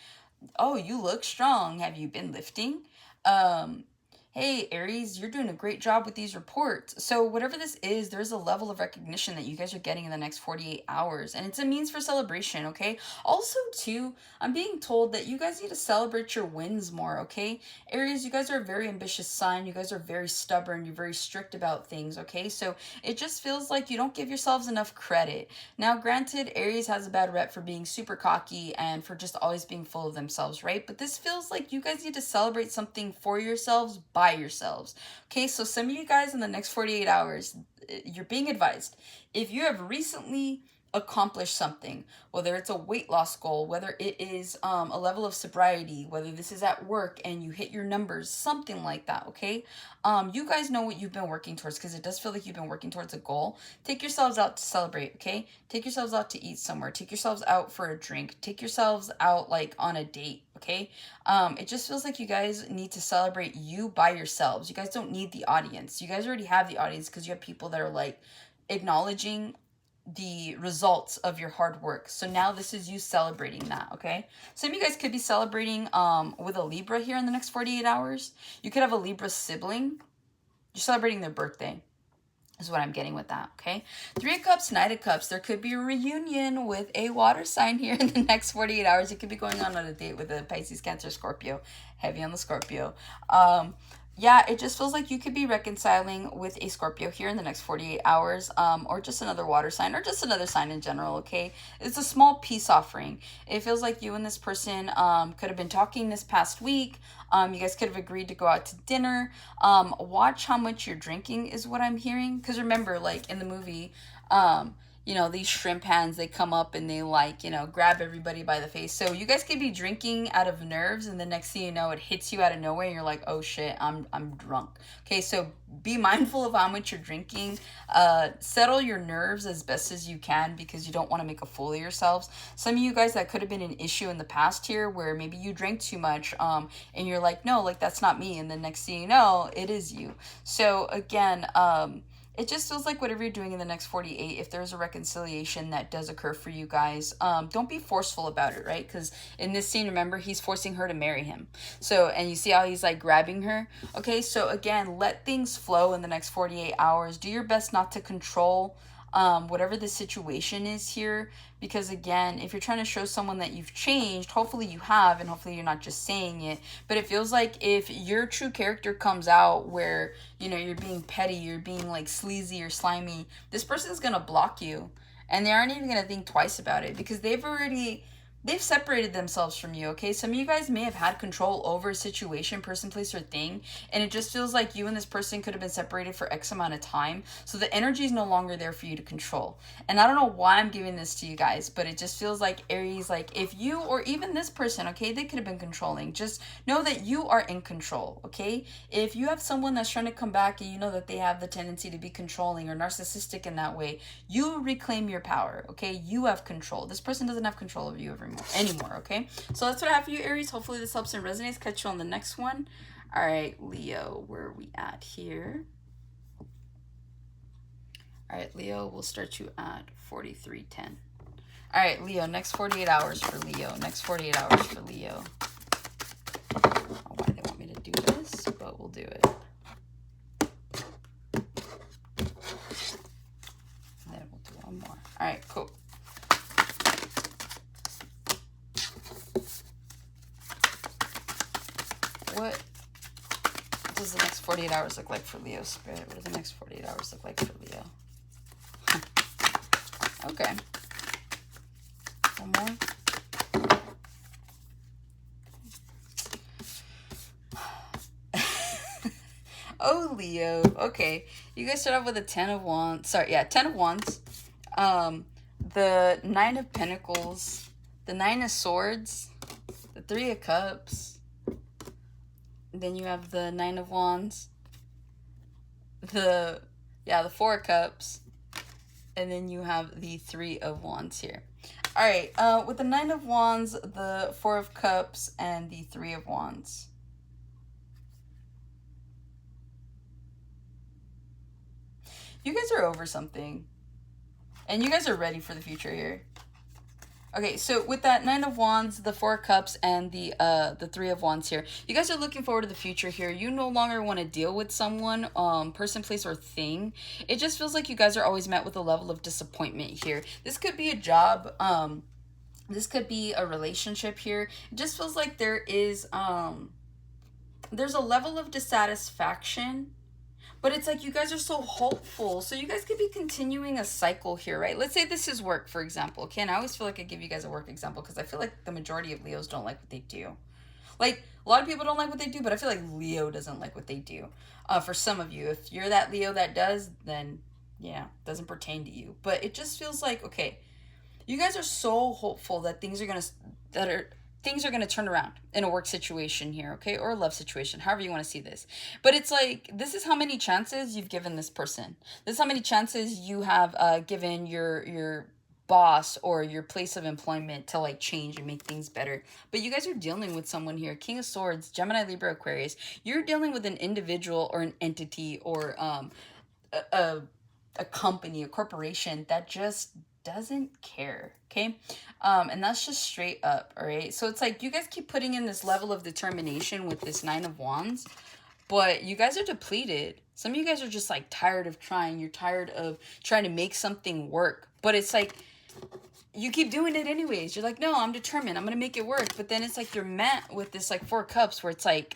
Oh, you look strong. Have you been lifting? Um, hey, Aries, you're doing a great job with these reports. So whatever this is, there's a level of recognition that you guys are getting in the next 48 hours. And it's a means for celebration, okay? Also, too, I'm being told that you guys need to celebrate your wins more, okay? Aries, you guys are a very ambitious sign. You guys are very stubborn. You're very strict about things, okay? So it just feels like you don't give yourselves enough credit. Now, granted, Aries has a bad rep for being super cocky and for just always being full of themselves, right? But this feels like you guys need to celebrate something for yourselves, by yourselves. Okay, so some of you guys in the next 48 hours, you're being advised. If you have recently accomplish something, whether it's a weight loss goal, whether it is a level of sobriety, whether this is at work and you hit your numbers, something like that, okay? You guys know what you've been working towards, because it does feel like you've been working towards a goal. Take yourselves out to celebrate, okay? Take yourselves out to eat somewhere. Take yourselves out for a drink. Take yourselves out like on a date, okay? It just feels like you guys need to celebrate you by yourselves. You guys don't need the audience. You guys already have the audience because you have people that are like acknowledging the results of your hard work. So now this is you celebrating that, okay? Some of you guys could be celebrating with a Libra here in the next 48 hours. You could have a Libra sibling. You're celebrating their birthday is what I'm getting with that, okay? Three of Cups, Knight of Cups. There could be a reunion with a water sign here in the next 48 hours. You could be going on a date with a Pisces, Cancer, Scorpio. Heavy on the Scorpio. Yeah, it just feels like you could be reconciling with a Scorpio here in the next 48 hours, or just another water sign, or just another sign in general, okay? It's a small peace offering. It feels like you and this person could have been talking this past week. You guys could have agreed to go out to dinner. Watch how much you're drinking is what I'm hearing. Because remember, like in the movie, you know, these shrimp hands, they come up and they like, you know, grab everybody by the face. So you guys could be drinking out of nerves, and the next thing you know, it hits you out of nowhere and you're like, oh shit, I'm drunk. Okay, so be mindful of how much you're drinking. Settle your nerves as best as you can, because you don't want to make a fool of yourselves. Some of you guys, that could have been an issue in the past here, where maybe you drank too much, and you're like, no, like that's not me. And the next thing you know, it is you. So again, it just feels like whatever you're doing in the next 48, if there's a reconciliation that does occur for you guys, don't be forceful about it, right? Because in this scene, remember, he's forcing her to marry him. So, and you see how he's like grabbing her? Okay, so again, let things flow in the next 48 hours. Do your best not to control whatever the situation is here, because again, if you're trying to show someone that you've changed, hopefully you have, and hopefully you're not just saying it, but it feels like if your true character comes out where, you know, you're being petty, you're being like sleazy or slimy, this person's gonna block you, and they aren't even gonna think twice about it, because they've separated themselves from you, okay? Some of you guys may have had control over a situation, person, place, or thing, and it just feels like you and this person could have been separated for X amount of time, so the energy is no longer there for you to control. And I don't know why I'm giving this to you guys, but it just feels like Aries, like if you, or even this person, okay, they could have been controlling, just know that you are in control, okay? If you have someone that's trying to come back and you know that they have the tendency to be controlling or narcissistic in that way, you reclaim your power, okay? You have control. This person doesn't have control of you anymore, okay? So that's what I have for you, Aries. Hopefully this helps and resonates. Catch you on the next one. All right, Leo, where are we at here? All right, Leo, we'll start you at 4310. All right, Leo, next 48 hours for Leo. Next 48 hours for Leo. I don't know why they want me to do this, but we'll do it. And then we'll do one more. All right, cool. What does the next 48 hours look like for Leo, Spirit? What do the next 48 hours look like for Leo? Okay. One more. Oh, Leo. Okay. You guys start off with a 10 of Wands. Sorry, yeah, 10 of Wands. The 9 of Pentacles. The 9 of Swords. The 3 of Cups. Then you have the 9 of Wands, the 4 of Cups, and then you have the 3 of Wands here. All right, with the 9 of Wands, the 4 of Cups, and the 3 of Wands. You guys are over something. And you guys are ready for the future here. Okay, so with that Nine of Wands, the Four of Cups, and the Three of Wands here, you guys are looking forward to the future here. You no longer want to deal with someone, person, place, or thing. It just feels like you guys are always met with a level of disappointment here. This could be a job, this could be a relationship here. It just feels like there's a level of dissatisfaction. But it's like you guys are so hopeful. So you guys could be continuing a cycle here, right? Let's say this is work, for example. Okay, and I always feel like I give you guys a work example because I feel like the majority of Leos don't like what they do. Like, a lot of people don't like what they do, but I feel like Leo doesn't like what they do. For some of you, if you're that Leo that does, then yeah, doesn't pertain to you. But it just feels like, okay, you guys are so hopeful that things are gonna turn around in a work situation here, okay, or a love situation, however you want to see this. But it's like, this is how many chances you've given this person. This is how many chances you have given your boss or your place of employment to like change and make things better. But you guys are dealing with someone here, King of Swords, Gemini, Libra, Aquarius. You're dealing with an individual or an entity or a company, a corporation that just doesn't care, okay? And that's just straight up, all right? So it's like you guys keep putting in this level of determination with this Nine of Wands, but you guys are depleted. Some of you guys are just like tired of trying. You're tired of trying to make something work, but it's like you keep doing it anyways. You're like, no, I'm determined. I'm going to make it work. But then it's like you're met with this like Four Cups where it's like,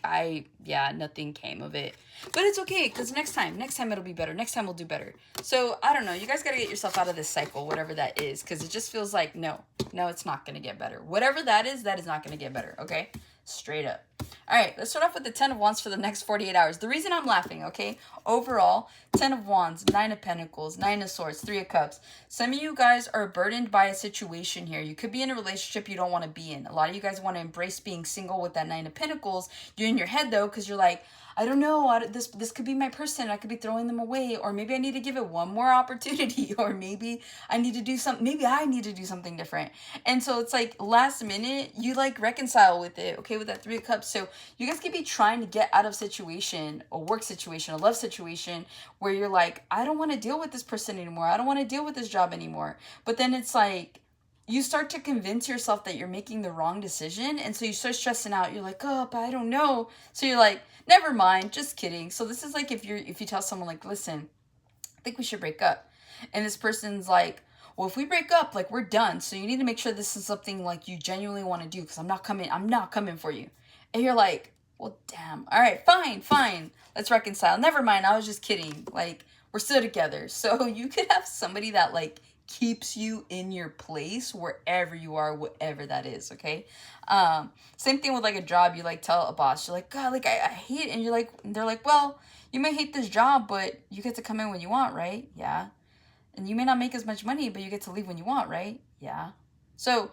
nothing came of it. But it's okay because next time it'll be better. Next time we'll do better. So I don't know. You guys got to get yourself out of this cycle, whatever that is, because it just feels like, no, it's not going to get better. Whatever that is not going to get better. Okay. Straight up. All right, let's start off with the 10 of Wands for the next 48 hours. The reason I'm laughing, okay? Overall, 10 of Wands, 9 of Pentacles, 9 of Swords, 3 of Cups. Some of you guys are burdened by a situation here. You could be in a relationship you don't want to be in. A lot of you guys want to embrace being single with that 9 of Pentacles. You're in your head, though, because you're like, I don't know, this could be my person. I could be throwing them away. Or maybe I need to give it one more opportunity. Or maybe I need to do something different. And so it's like last minute, you like reconcile with it, okay, with that 3 of Cups. So you guys could be trying to get out of situation, a work situation, a love situation, where you're like, I don't want to deal with this person anymore. I don't want to deal with this job anymore. But then it's like, you start to convince yourself that you're making the wrong decision. And so you start stressing out. You're like, oh, but I don't know. So you're like, never mind, just kidding. So this is like if you tell someone like, listen, I think we should break up. And this person's like, well, if we break up, like we're done. So you need to make sure this is something like you genuinely want to do because I'm not coming for you. And you're like, well, damn. All right, fine. Let's reconcile. Never mind. I was just kidding. Like, we're still together. So you could have somebody that like keeps you in your place wherever you are, whatever that is, okay? Same thing with like a job. You like tell a boss, you're like, God, like I hate it. And you're like, they're like, well, you may hate this job, but you get to come in when you want, right? Yeah. And you may not make as much money, but you get to leave when you want, right? Yeah. So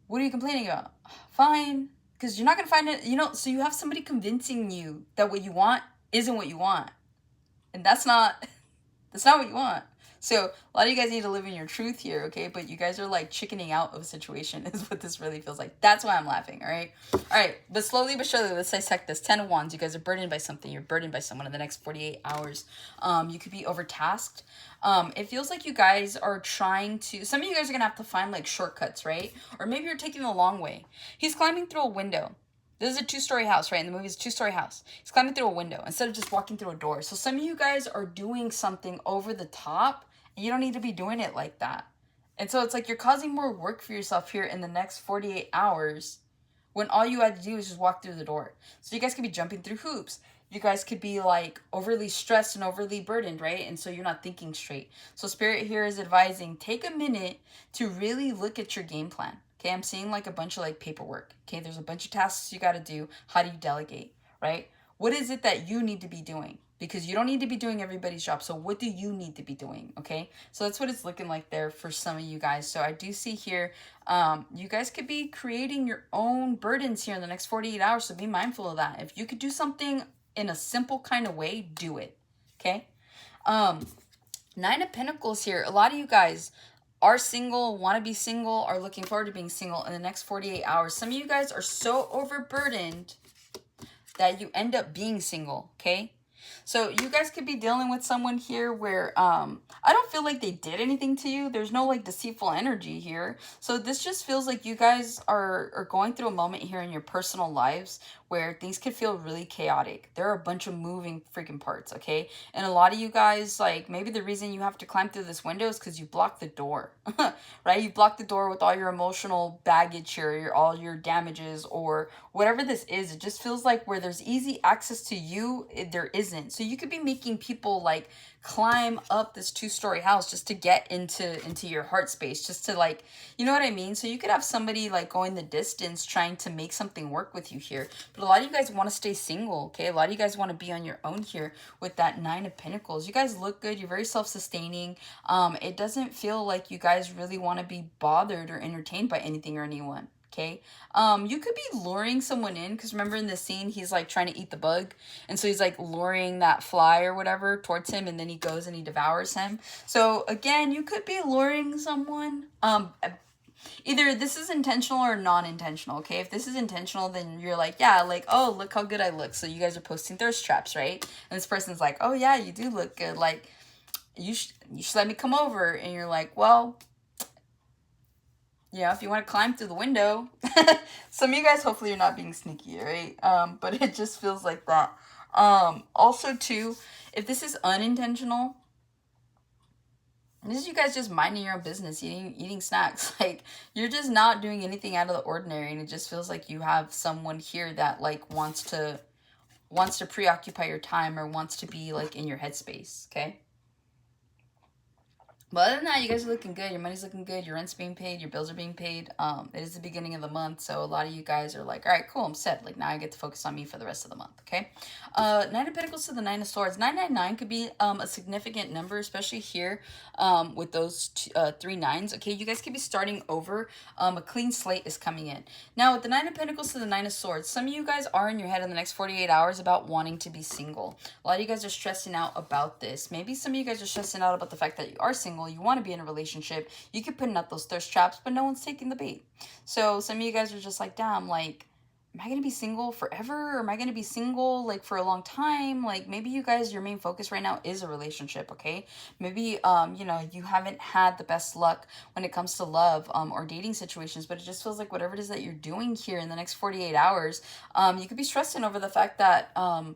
what are you complaining about? Fine. Because you're not going to find it, so you have somebody convincing you that what you want isn't what you want. And that's not what you want. So a lot of you guys need to live in your truth here, okay? But you guys are like chickening out of a situation is what this really feels like. That's why I'm laughing, all right? All right, but slowly but surely, let's dissect this. 10 of Wands, you guys are burdened by something. You're burdened by someone in the next 48 hours. You could be overtasked. It feels like you guys are trying to, some of you guys are going to have to find like shortcuts, right? Or maybe you're taking the long way. He's climbing through a window. This is a 2-story house, right? In the movie, it's a 2-story house. He's climbing through a window instead of just walking through a door. So some of you guys are doing something over the top. You don't need to be doing it like that. And so it's like you're causing more work for yourself here in the next 48 hours when all you had to do is just walk through the door. So you guys could be jumping through hoops. You guys could be like overly stressed and overly burdened, right? And so you're not thinking straight. So Spirit here is advising, take a minute to really look at your game plan. Okay, I'm seeing like a bunch of like paperwork. Okay, there's a bunch of tasks you got to do. How do you delegate, right? What is it that you need to be doing? Because you don't need to be doing everybody's job. So what do you need to be doing? Okay. So that's what it's looking like there for some of you guys. So I do see here, you guys could be creating your own burdens here in the next 48 hours. So be mindful of that. If you could do something in a simple kind of way, do it. Okay. 9 of Pentacles here. A lot of you guys are single, want to be single, are looking forward to being single in the next 48 hours. Some of you guys are so overburdened that you end up being single. Okay. So you guys could be dealing with someone here where I don't feel like they did anything to you. There's no like deceitful energy here. So this just feels like you guys are going through a moment here in your personal lives where things could feel really chaotic. There are a bunch of moving freaking parts, okay? And a lot of you guys, like, maybe the reason you have to climb through this window is because you blocked the door, right? You blocked the door with all your emotional baggage here, all your damages, or whatever this is. It just feels like where there's easy access to you, there isn't. So you could be making people, like, climb up this 2-story house just to get into your heart space, just to, like, you know what I mean? So you could have somebody like going the distance trying to make something work with you here, but a lot of you guys want to stay single, okay? A lot of you guys want to be on your own here with that 9 of Pentacles. You guys look good. You're very self-sustaining. It doesn't feel like you guys really want to be bothered or entertained by anything or anyone. Okay, you could be luring someone in, because remember in the scene, he's like trying to eat the bug. And so he's like luring that fly or whatever towards him, and then he goes and he devours him. So again, you could be luring someone. Either this is intentional or non-intentional, okay? If this is intentional, then you're like, yeah, like, oh, look how good I look. So you guys are posting thirst traps, right? And this person's like, oh yeah, you do look good. Like, you should let me come over. And you're like, well, yeah, if you want to climb through the window. Some of you guys, hopefully you're not being sneaky, right? But it just feels like that. Also, too, if this is unintentional, this is you guys just minding your own business, eating snacks. Like, you're just not doing anything out of the ordinary, and it just feels like you have someone here that, like, wants to preoccupy your time or wants to be, like, in your headspace, okay? But other than that, you guys are looking good. Your money's looking good. Your rent's being paid. Your bills are being paid. It is the beginning of the month, so a lot of you guys are like, all right, cool, I'm set. Like, now I get to focus on me for the rest of the month, okay? 9 of Pentacles to the 9 of Swords. 999 could be a significant number, especially here with those 3 nines, okay? You guys could be starting over. A clean slate is coming in. Now, with the 9 of Pentacles to the 9 of Swords, some of you guys are in your head in the next 48 hours about wanting to be single. A lot of you guys are stressing out about this. Maybe some of you guys are stressing out about the fact that you are single. You want to be in a relationship. You keep putting up those thirst traps, but no one's taking the bait. So some of you guys are just like, damn, like, am I going to be single forever? Or am I going to be single, like, for a long time? Like, maybe you guys, your main focus right now is a relationship, okay? Maybe, you know, you haven't had the best luck when it comes to love or dating situations, but it just feels like whatever it is that you're doing here in the next 48 hours, you could be stressing over the fact that, I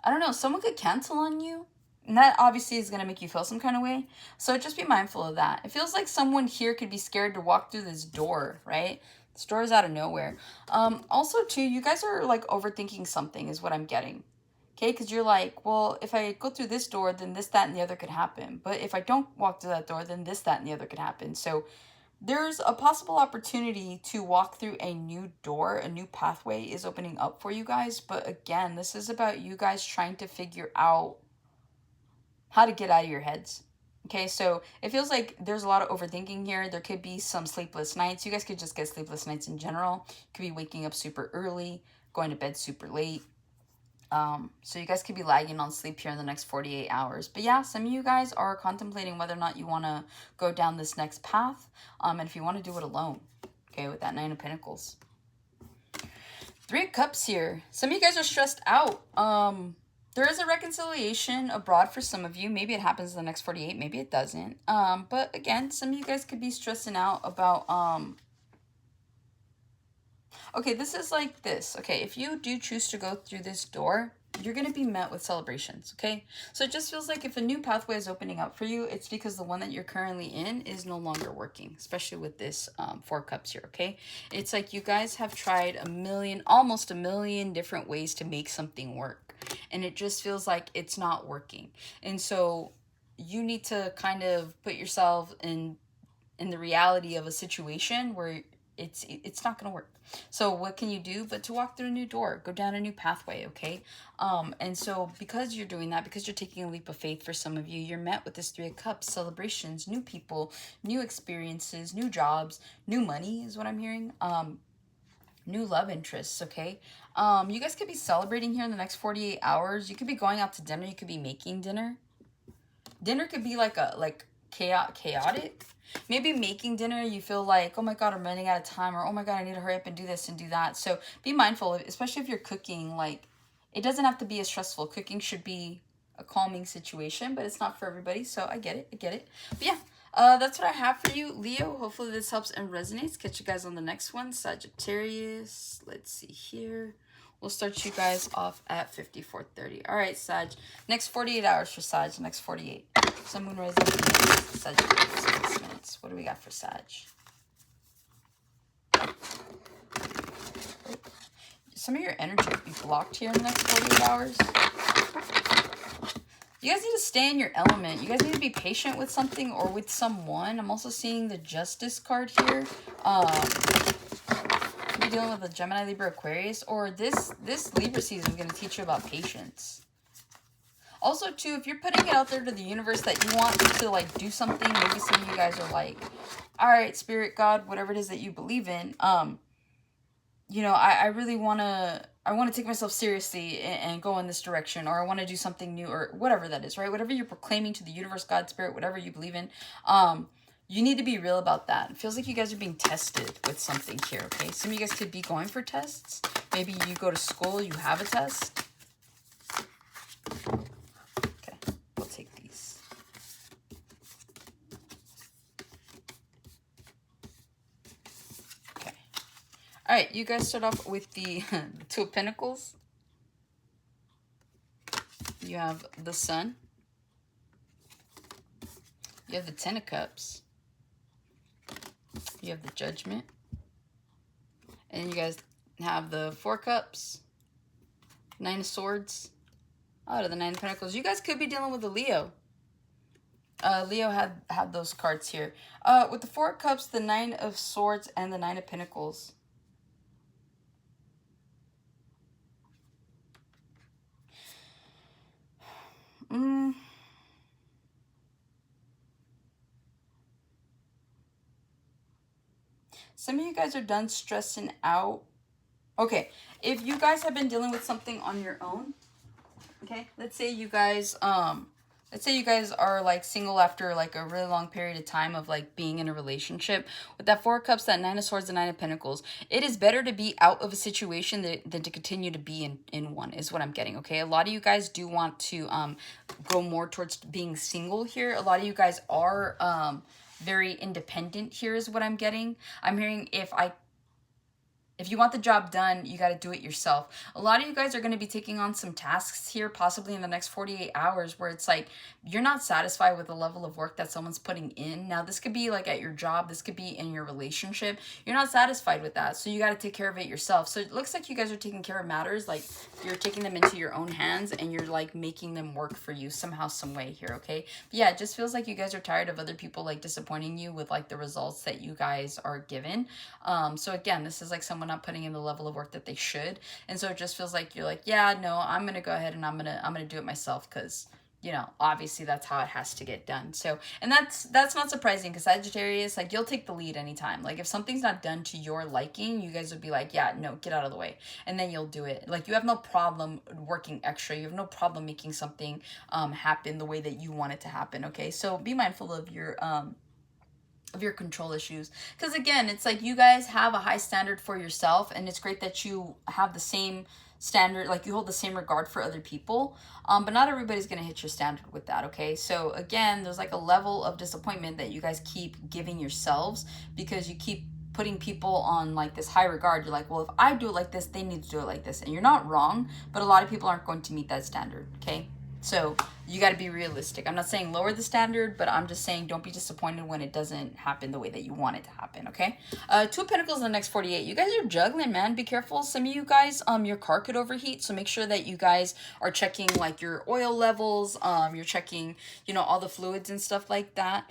don't know, someone could cancel on you. And that obviously is going to make you feel some kind of way. So just be mindful of that. It feels like someone here could be scared to walk through this door, right? This door is out of nowhere. Also, too, you guys are like overthinking something is what I'm getting. Okay, because you're like, well, if I go through this door, then this, that, and the other could happen. But if I don't walk through that door, then this, that, and the other could happen. So there's a possible opportunity to walk through a new door. A new pathway is opening up for you guys. But again, this is about you guys trying to figure out how to get out of your heads. Okay, so it feels like there's a lot of overthinking here. There could be some sleepless nights. You guys could just get sleepless nights in general. You could be waking up super early, going to bed super late. So you guys could be lagging on sleep here in the next 48 hours. But yeah, some of you guys are contemplating whether or not you want to go down this next path. And if you want to do it alone, okay, with that 9 of Pentacles. 3 of Cups here. Some of you guys are stressed out. There is a reconciliation abroad for some of you. Maybe it happens in the next 48. Maybe it doesn't. But again, some of you guys could be stressing out about... Okay, this is like this. Okay, if you do choose to go through this door, you're going to be met with celebrations, okay? So it just feels like if a new pathway is opening up for you, it's because the one that you're currently in is no longer working, especially with this 4 of Cups here, okay? It's like you guys have tried almost a million different ways to make something work. And it just feels like it's not working. And so you need to kind of put yourself in the reality of a situation where it's not going to work. So what can you do but to walk through a new door, go down a new pathway, okay? And so because you're doing that, because you're taking a leap of faith for some of you, you're met with this 3 of Cups, celebrations, new people, new experiences, new jobs, new money is what I'm hearing. New love interests, okay? You guys could be celebrating here in the next 48 hours. You could be going out to dinner. You could be making dinner. Dinner could be like chaotic. Maybe making dinner, you feel like, oh my God, I'm running out of time, or oh my God, I need to hurry up and do this and do that. So be mindful, especially if you're cooking, like, It doesn't have to be as stressful. Cooking should be a calming situation, but it's not for everybody, so I get it. But yeah, that's what I have for you, Leo. Hopefully this helps and resonates. Catch you guys on the next one. Sagittarius. Let's see here. We'll start you guys off at 54:30. All right, Sag. Next 48 hours for Sag. Next 48. Sun, Moon, Rising, Sagittarius. 6 minutes. What do we got for Sag? Some of your energy will be blocked here in the next 48 hours. You guys need to stay in your element. You guys need to be patient with something or with someone. I'm also seeing the Justice card here. You're dealing with a Gemini, Libra, Aquarius, or this Libra season is going to teach you about patience. Also, too, if you're putting it out there to the universe that you want to, like, do something, maybe some of you guys are like, all right, Spirit, God, whatever it is that you believe in, you know, I really want to, take myself seriously and go in this direction, or I want to do something new, or whatever that is, right? Whatever you're proclaiming to the universe, God, Spirit, whatever you believe in, you need to be real about that. It feels like you guys are being tested with something here, okay? Some of you guys could be going for tests. Maybe you go to school, you have a test. Okay, we'll take these. Okay. All right, you guys start off with the Two of Pentacles. You have the Sun. You have the Ten of Cups. You have the Judgment. And you guys have the Four Cups. Nine of Swords. Out of the Nine of Pentacles. You guys could be dealing with a Leo. Leo had those cards here. With the Four Cups, the Nine of Swords, and the Nine of Pentacles. Some of you guys are done stressing out. Okay, if you guys have been dealing with something on your own, okay, let's say you guys are like single after like a really long period of time of like being in a relationship. With that Four of Cups, that Nine of Swords, the Nine of Pentacles, it is better to be out of a situation than to continue to be in one, is what I'm getting, okay? A lot of you guys do want to go more towards being single here. A lot of you guys are very independent here, is what I'm getting. I'm hearing if you want the job done, you got to do it yourself. A lot of you guys are going to be taking on some tasks here, possibly in the next 48 hours, where it's like you're not satisfied with the level of work that someone's putting in. Now, this could be like at your job. This could be in your relationship. You're not satisfied with that, so you got to take care of it yourself. So it looks like you guys are taking care of matters. Like you're taking them into your own hands, and you're like making them work for you somehow, some way here, okay? But yeah, it just feels like you guys are tired of other people like disappointing you with like the results that you guys are given. So again, this is like someone not putting in the level of work that they should, and so it just feels like you're like, yeah, no, I'm gonna go ahead and I'm gonna do it myself, because you know, obviously that's how it has to get done. So, and that's not surprising, because Sagittarius, like, you'll take the lead anytime. Like if something's not done to your liking, you guys would be like, yeah, no, get out of the way, and then you'll do it. Like you have no problem working extra. You have no problem making something happen the way that you want it to happen, okay? So be mindful of your control issues, because again, it's like you guys have a high standard for yourself, and it's great that you have the same standard, like you hold the same regard for other people, but not everybody's gonna hit your standard with that, okay? So again, there's like a level of disappointment that you guys keep giving yourselves, because you keep putting people on like this high regard. You're like, well, if I do it like this, they need to do it like this, and you're not wrong, but a lot of people aren't going to meet that standard, okay? So you got to be realistic. I'm not saying lower the standard, but I'm just saying don't be disappointed when it doesn't happen the way that you want it to happen, okay? Two of Pentacles in the next 48. You guys are juggling, man. Be careful. Some of you guys, your car could overheat, so make sure that you guys are checking like your oil levels. You're checking, you know, all the fluids and stuff like that.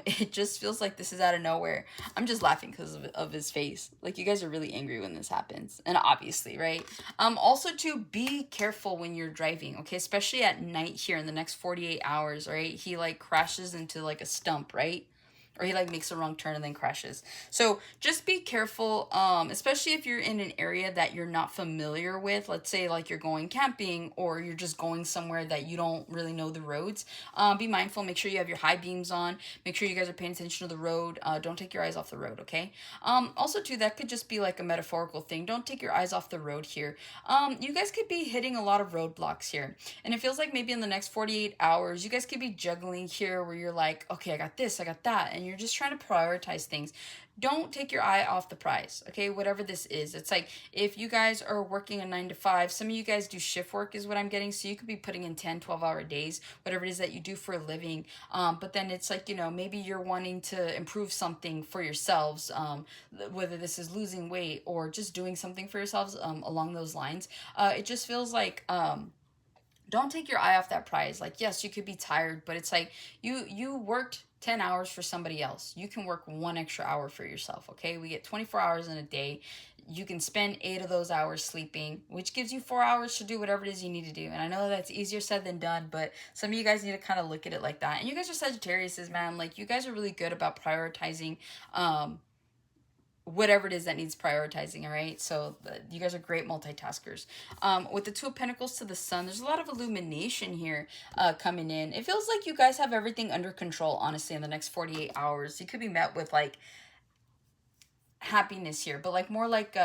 It just feels like this is out of nowhere. I'm just laughing because of his face. Like you guys are really angry when this happens, and obviously, right? Also to be careful when you're driving, okay? Especially at night here in the next 48 hours, right? He like crashes into like a stump, right? or he like makes a wrong turn and then crashes. So just be careful, especially if you're in an area that you're not familiar with. Let's say like you're going camping, or you're just going somewhere that you don't really know the roads. Be mindful, make sure you have your high beams on, make sure you guys are paying attention to the road. Don't take your eyes off the road, okay? Also too, that could just be like a metaphorical thing. Don't take your eyes off the road here. You guys could be hitting a lot of roadblocks here, and it feels like maybe in the next 48 hours you guys could be juggling here, where you're like, okay, I got this, I got that, and you're just trying to prioritize things. Don't take your eye off the prize, okay? Whatever this is. It's like if you guys are working a 9 to 5, some of you guys do shift work is what I'm getting. So you could be putting in 10, 12-hour days, whatever it is that you do for a living. But then it's like, you know, maybe you're wanting to improve something for yourselves, whether this is losing weight or just doing something for yourselves along those lines. It just feels like... don't take your eye off that prize. Like, yes, you could be tired, but it's like you worked 10 hours for somebody else. You can work 1 extra hour for yourself, okay? We get 24 hours in a day. You can spend 8 of those hours sleeping, which gives you 4 hours to do whatever it is you need to do. And I know that's easier said than done, but some of you guys need to kind of look at it like that. And you guys are Sagittariuses, man. Like, you guys are really good about prioritizing whatever it is that needs prioritizing, all right? So you guys are great multitaskers. With the Two of Pentacles to the Sun, there's a lot of illumination here coming in. It feels like you guys have everything under control, honestly, in the next 48 hours. You could be met with, like, happiness here, but, like, more like...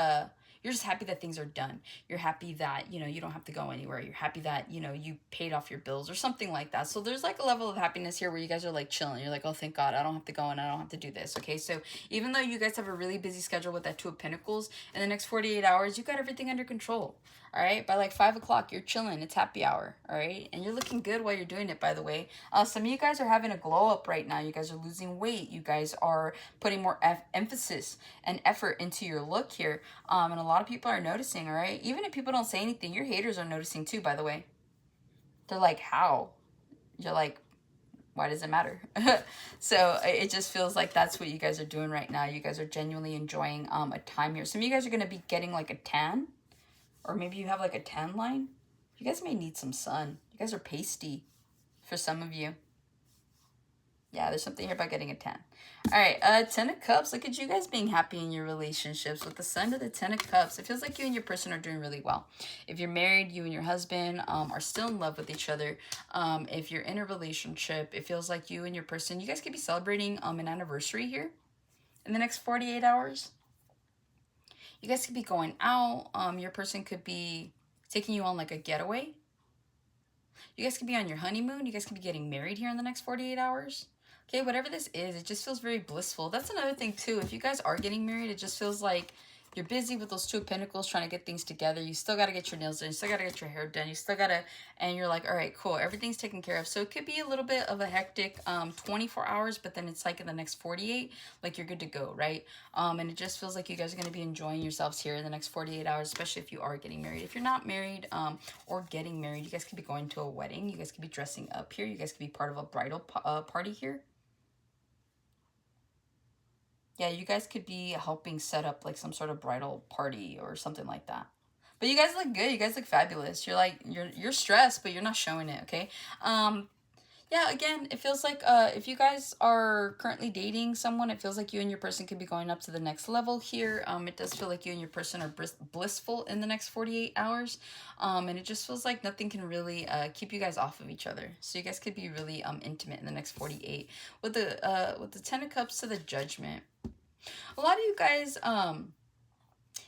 you're just happy that things are done. You're happy that, you know, you don't have to go anywhere. You're happy that, you know, you paid off your bills or something like that. So there's like a level of happiness here where you guys are like chilling. You're like, oh, thank God, I don't have to go and I don't have to do this. Okay, so even though you guys have a really busy schedule with that Two of Pentacles, in the next 48 hours, you got everything under control. All right, by like 5 o'clock, you're chilling. It's happy hour. All right, and you're looking good while you're doing it, by the way. Some of you guys are having a glow up right now. You guys are losing weight. You guys are putting more emphasis and effort into your look here. And a lot of people are noticing, all right? Even if people don't say anything, your haters are noticing too, by the way. They're like, how? You're like, why does it matter? So it just feels like that's what you guys are doing right now. You guys are genuinely enjoying a time here. Some of you guys are going to be getting like a tan. Or maybe you have like a tan line. You guys may need some sun. You guys are pasty for some of you. Yeah, there's something here about getting a tan. All right, 10 of Cups. Look at you guys being happy in your relationships. With the Sun to the 10 of Cups, it feels like you and your person are doing really well. If you're married, you and your husband are still in love with each other. If you're in a relationship, it feels like you and your person, you guys could be celebrating an anniversary here in the next 48 hours. You guys could be going out. Your person could be taking you on like a getaway. You guys could be on your honeymoon. You guys could be getting married here in the next 48 hours. Okay, whatever this is, it just feels very blissful. That's another thing too. If you guys are getting married, it just feels like you're busy with those Two of Pentacles trying to get things together. You still got to get your nails done. You still got to get your hair done. You still got to, and you're like, all right, cool. Everything's taken care of. So it could be a little bit of a hectic 24 hours, but then it's like in the next 48, like you're good to go, right? And it just feels like you guys are going to be enjoying yourselves here in the next 48 hours, especially if you are getting married. If you're not married or getting married, you guys could be going to a wedding. You guys could be dressing up here. You guys could be part of a bridal party here. Yeah, you guys could be helping set up like some sort of bridal party or something like that. But you guys look good. You guys look fabulous. You're like, you're stressed, but you're not showing it, okay? Yeah, again, it feels like if you guys are currently dating someone, it feels like you and your person could be going up to the next level here. It does feel like you and your person are blissful in the next 48 hours. And it just feels like nothing can really keep you guys off of each other. So you guys could be really intimate in the next 48. With the 10 of Cups to the Judgment. A lot of you guys,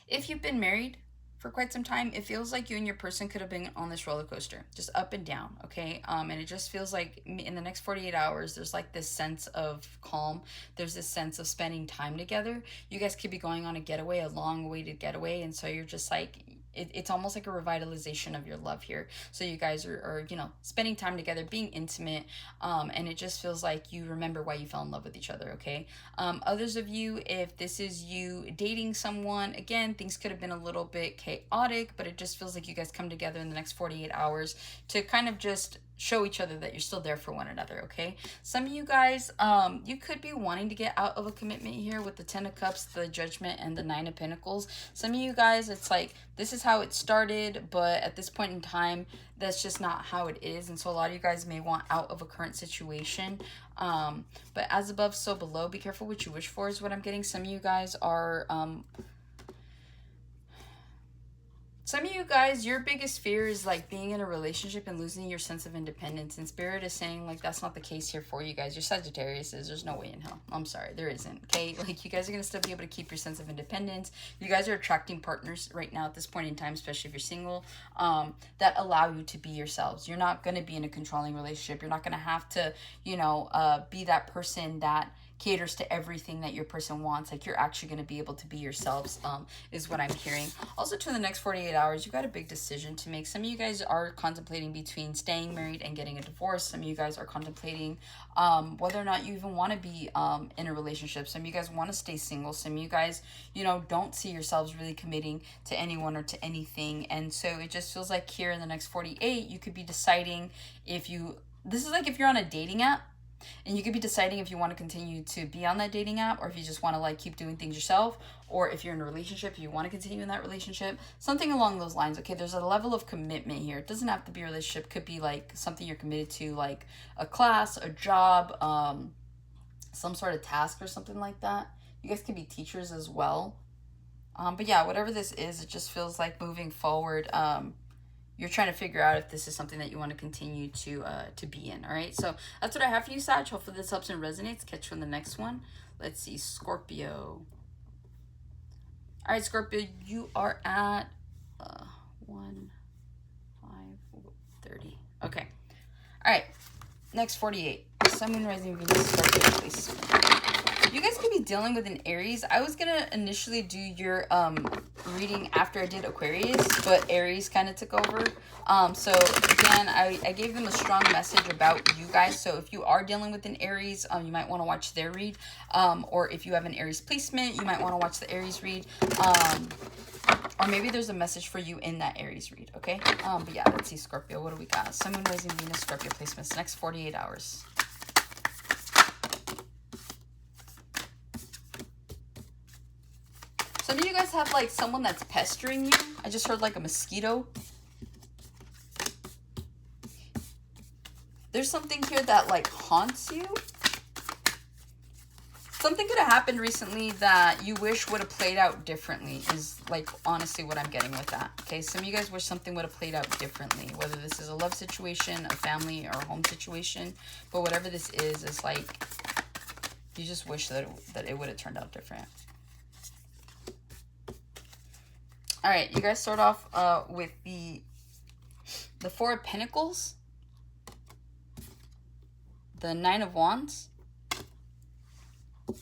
if you've been married for quite some time, it feels like you and your person could have been on this roller coaster, just up and down, okay? And it just feels like in the next 48 hours, there's like this sense of calm. There's this sense of spending time together. You guys could be going on a getaway, a long-awaited getaway, and so you're just like... It's almost like a revitalization of your love here. So you guys are you know, spending time together, being intimate, and it just feels like you remember why you fell in love with each other, okay? Others of you, if this is you dating someone, again, things could have been a little bit chaotic, but it just feels like you guys come together in the next 48 hours to kind of just show each other that you're still there for one another, okay? Some of you guys, you could be wanting to get out of a commitment here with the Ten of Cups, the Judgment, and the Nine of Pentacles. Some of you guys, it's like, this is how it started, but at this point in time, that's just not how it is. And so a lot of you guys may want out of a current situation. But as above, so below. Be careful what you wish for is what I'm getting. Some of you guys are... some of you guys, your biggest fear is like being in a relationship and losing your sense of independence. And Spirit is saying like that's not the case here for you guys. Your Sagittarius is, there's no way in hell. I'm sorry, there isn't. Okay, like you guys are gonna still be able to keep your sense of independence. You guys are attracting partners right now at this point in time, especially if you're single, that allow you to be yourselves. You're not gonna be in a controlling relationship. You're not gonna have to, you know, be that person that caters to everything that your person wants. Like you're actually going to be able to be yourselves, is what I'm hearing. Also, to the next 48 hours, you got a big decision to make. Some of you guys are contemplating between staying married and getting a divorce. Some of you guys are contemplating whether or not you even want to be in a relationship. Some of you guys want to stay single. Some of you guys, you know, don't see yourselves really committing to anyone or to anything. And so it just feels like here in the next 48, you could be deciding if you, this is like if you're on a dating app, and you could be deciding if you want to continue to be on that dating app, or if you just want to like keep doing things yourself, or if you're in a relationship, you want to continue in that relationship, something along those lines. Okay, there's a level of commitment here. It doesn't have to be a relationship. It could be like something you're committed to, like a class, a job, some sort of task or something like that. You guys could be teachers as well. But yeah, whatever this is, it just feels like moving forward, you're trying to figure out if this is something that you want to continue to be in. All right, so that's what I have for you, Sag. Hopefully this helps and resonates. Catch you on the next one. Let's see, Scorpio. All right, Scorpio, you are at 1, 5, 30. Okay. All right, next 48. Sun, Moon, Rising, Venus, Scorpio, please. You guys could be dealing with an Aries. I was gonna initially do your reading after I did Aquarius, but Aries kind of took over. So again, I gave them a strong message about you guys. So if you are dealing with an Aries, you might want to watch their read. Or if you have an Aries placement, you might want to watch the Aries read. Or maybe there's a message for you in that Aries read, okay? But yeah, let's see, Scorpio. What do we got? Sun, Moon, Rising, Venus, Scorpio placements. Next 48 hours. Some of you guys have like someone that's pestering you. I just heard like a mosquito. There's something here that like haunts you. Something could have happened recently that you wish would have played out differently is like honestly what I'm getting with that. Okay, some of you guys wish something would have played out differently, whether this is a love situation, a family, or a home situation. But whatever this is like you just wish that it would have turned out different. All right, you guys start off with the Four of Pentacles, the Nine of Wands,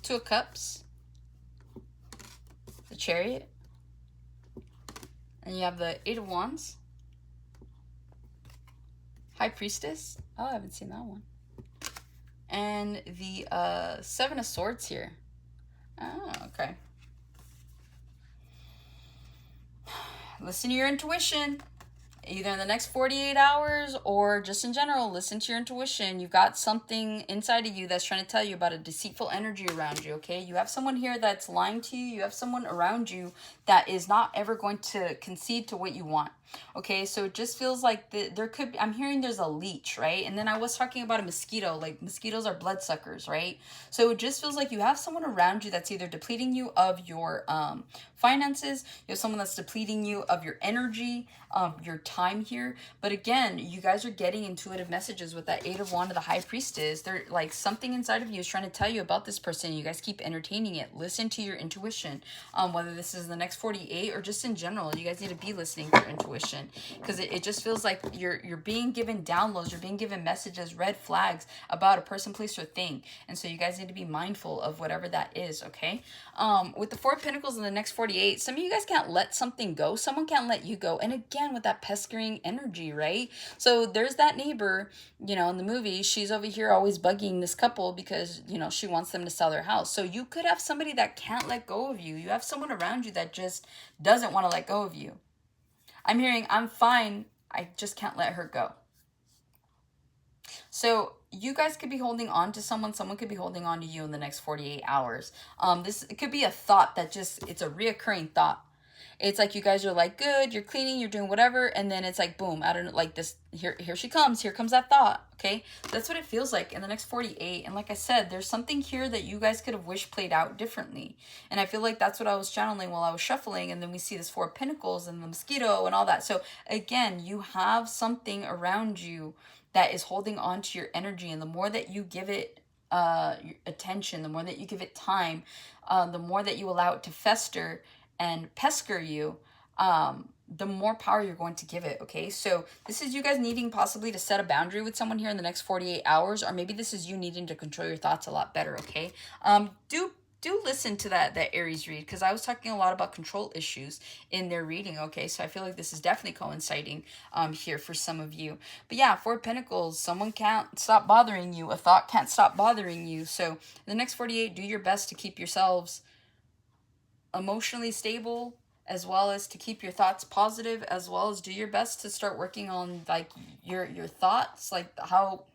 Two of Cups, the Chariot, and you have the Eight of Wands, High Priestess. Oh, I haven't seen that one. And the Seven of Swords here. Oh, okay. Listen to your intuition, either in the next 48 hours or just in general. Listen to your intuition. You've got something inside of you that's trying to tell you about a deceitful energy around you, okay? You have someone here that's lying to you. You have someone around you that is not ever going to concede to what you want. Okay, so it just feels like there could be, I'm hearing there's a leech, right? And then I was talking about a mosquito, like mosquitoes are bloodsuckers, right? So it just feels like you have someone around you that's either depleting you of your finances, you have someone that's depleting you of your energy, your time here. But again, you guys are getting intuitive messages with that Eight of Wands of the High Priestess. They're like something inside of you is trying to tell you about this person. You guys keep entertaining it. Listen to your intuition, whether this is the next 48 or just in general. You guys need to be listening to your intuition, because it just feels like you're being given downloads, you're being given messages, red flags about a person, place, or thing. And so you guys need to be mindful of whatever that is, okay? With the Four of Pentacles in the next 48, some of you guys can't let something go. Someone can't let you go. And again, with that pestering energy, right? So there's that neighbor, you know, in the movie, she's over here always bugging this couple because, you know, she wants them to sell their house. So you could have somebody that can't let go of you. You have someone around you that just doesn't want to let go of you. I'm hearing, I'm fine, I just can't let her go. So you guys could be holding on to someone. Someone could be holding on to you in the next 48 hours. It could be a thought that just, it's a reoccurring thought. It's like you guys are like, good, you're cleaning, you're doing whatever, and then it's like, boom, I don't know, like this, here she comes, here comes that thought, okay? That's what it feels like in the next 48. And like I said, there's something here that you guys could have wished played out differently. And I feel like that's what I was channeling while I was shuffling, and then we see this Four of Pentacles and the mosquito and all that. So again, you have something around you that is holding on to your energy, and the more that you give it attention, the more that you give it time, the more that you allow it to fester and pesker you, the more power you're going to give it, okay? So this is you guys needing possibly to set a boundary with someone here in the next 48 hours, or maybe this is you needing to control your thoughts a lot better, okay? Do listen to that Aries read, because I was talking a lot about control issues in their reading, okay? So I feel like this is definitely coinciding here for some of you. But yeah, Four of Pentacles, someone can't stop bothering you. A thought can't stop bothering you. So in the next 48, do your best to keep yourselves emotionally stable, as well as to keep your thoughts positive, as well as do your best to start working on like your thoughts, like how,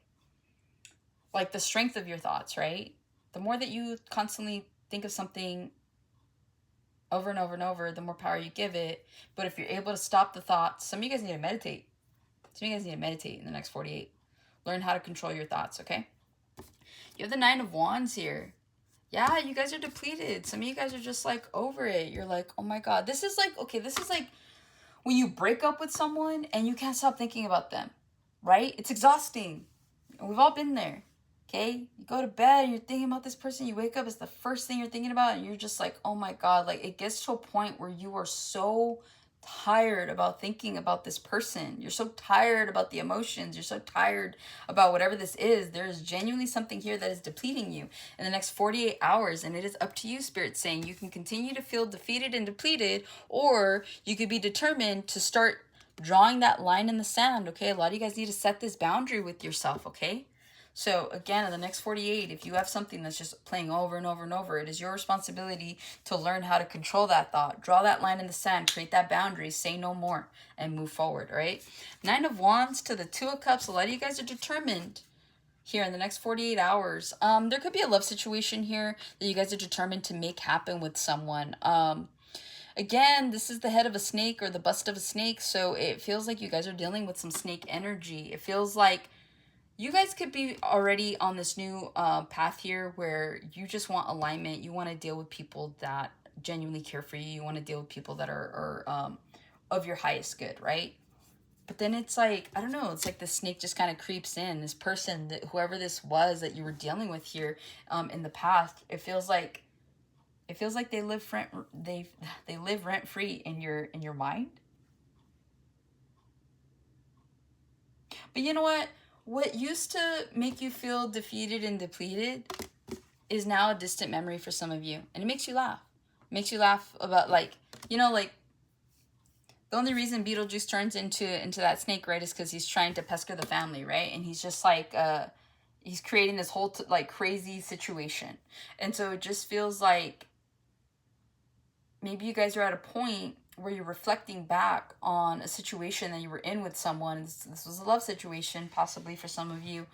like the strength of your thoughts, right? The more that you constantly think of something over and over and over, the more power you give it. But if you're able to stop the thoughts, some of you guys need to meditate. Some of you guys need to meditate in the next 48. Learn how to control your thoughts, okay? You have the Nine of Wands here. Yeah, you guys are depleted. Some of you guys are just like over it. You're like, oh my God. This is like, okay, this is like when you break up with someone and you can't stop thinking about them, right? It's exhausting. We've all been there. Okay, you go to bed and you're thinking about this person, you wake up, it's the first thing you're thinking about, and you're just like, oh my God, like it gets to a point where you are so tired about thinking about this person. You're so tired about the emotions. You're so tired about whatever this is. There is genuinely something here that is depleting you in the next 48 hours, and it is up to you, Spirit, saying you can continue to feel defeated and depleted, or you could be determined to start drawing that line in the sand, okay? A lot of you guys need to set this boundary with yourself, okay? So again, in the next 48, if you have something that's just playing over and over and over, it is your responsibility to learn how to control that thought. Draw that line in the sand, create that boundary, say no more, and move forward, all right? Nine of Wands to the Two of Cups. A lot of you guys are determined here in the next 48 hours. There could be a love situation here that you guys are determined to make happen with someone. Again, this is the head of a snake or the bust of a snake, so it feels like you guys are dealing with some snake energy. It feels like you guys could be already on this new path here where you just want alignment. You want to deal with people that genuinely care for you. You want to deal with people that are of your highest good, right? But then it's like, I don't know, it's like the snake just kind of creeps in. This person, that whoever this was that you were dealing with here in the past, it feels like they live rent free in your mind. But you know what? What used to make you feel defeated and depleted is now a distant memory for some of you. And it makes you laugh. It makes you laugh about, like, you know, like, the only reason Beetlejuice turns into that snake, right, is because he's trying to pester the family, right? And he's just like, he's creating this whole, like, crazy situation. And so it just feels like maybe you guys are at a point where you're reflecting back on a situation that you were in with someone. This was a love situation, possibly for some of you.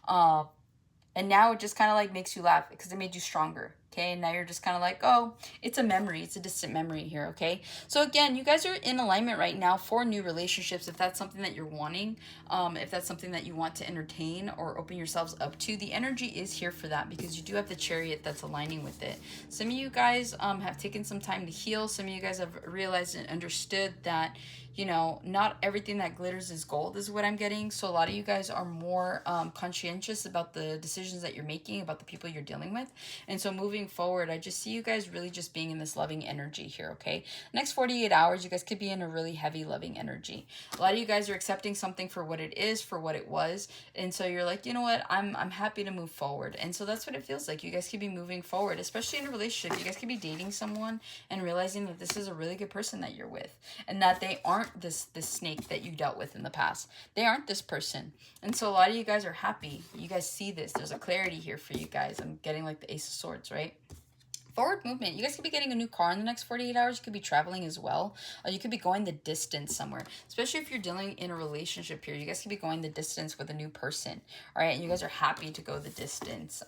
And now it just kind of like makes you laugh because it made you stronger. Okay, and now you're just kind of like, oh, it's a memory. It's a distant memory here, okay? So again, you guys are in alignment right now for new relationships. If that's something that you're wanting, if that's something that you want to entertain or open yourselves up to, the energy is here for that because you do have the Chariot that's aligning with it. Some of you guys have taken some time to heal. Some of you guys have realized and understood that, you know, not everything that glitters is gold is what I'm getting. So a lot of you guys are more conscientious about the decisions that you're making, about the people you're dealing with. And so moving forward, I just see you guys really just being in this loving energy here, okay? Next 48 hours, you guys could be in a really heavy loving energy. A lot of you guys are accepting something for what it is, for what it was. And so you're like, you know what? I'm happy to move forward. And so that's what it feels like. You guys could be moving forward, especially in a relationship. You guys could be dating someone and realizing that this is a really good person that you're with and that they aren't this snake that you dealt with in the past. They aren't this person. And so a lot of you guys are happy. You guys see this. There's a clarity here for you guys. I'm getting like the Ace of Swords, right? Forward movement. You guys could be getting a new car in the next 48 hours. You could be traveling as well. You could be going the distance somewhere. Especially if you're dealing in a relationship here. You guys could be going the distance with a new person. All right. And you guys are happy to go the distance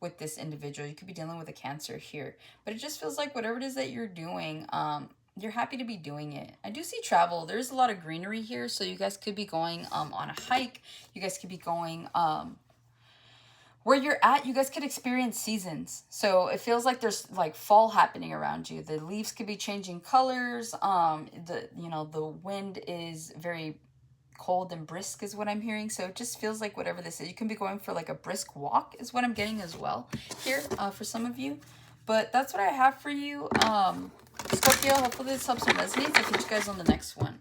with this individual. You could be dealing with a Cancer here. But it just feels like whatever it is that you're doing, you're happy to be doing it. I do see travel. There's a lot of greenery here. So you guys could be going on a hike. You guys could be going... where you're at, you guys could experience seasons. So it feels like there's like fall happening around you. The leaves could be changing colors. The wind is very cold and brisk is what I'm hearing. So it just feels like whatever this is, you can be going for like a brisk walk is what I'm getting as well here for some of you. But that's what I have for you. Scorpio, hopefully this helps and resonates. I'll catch you guys on the next one.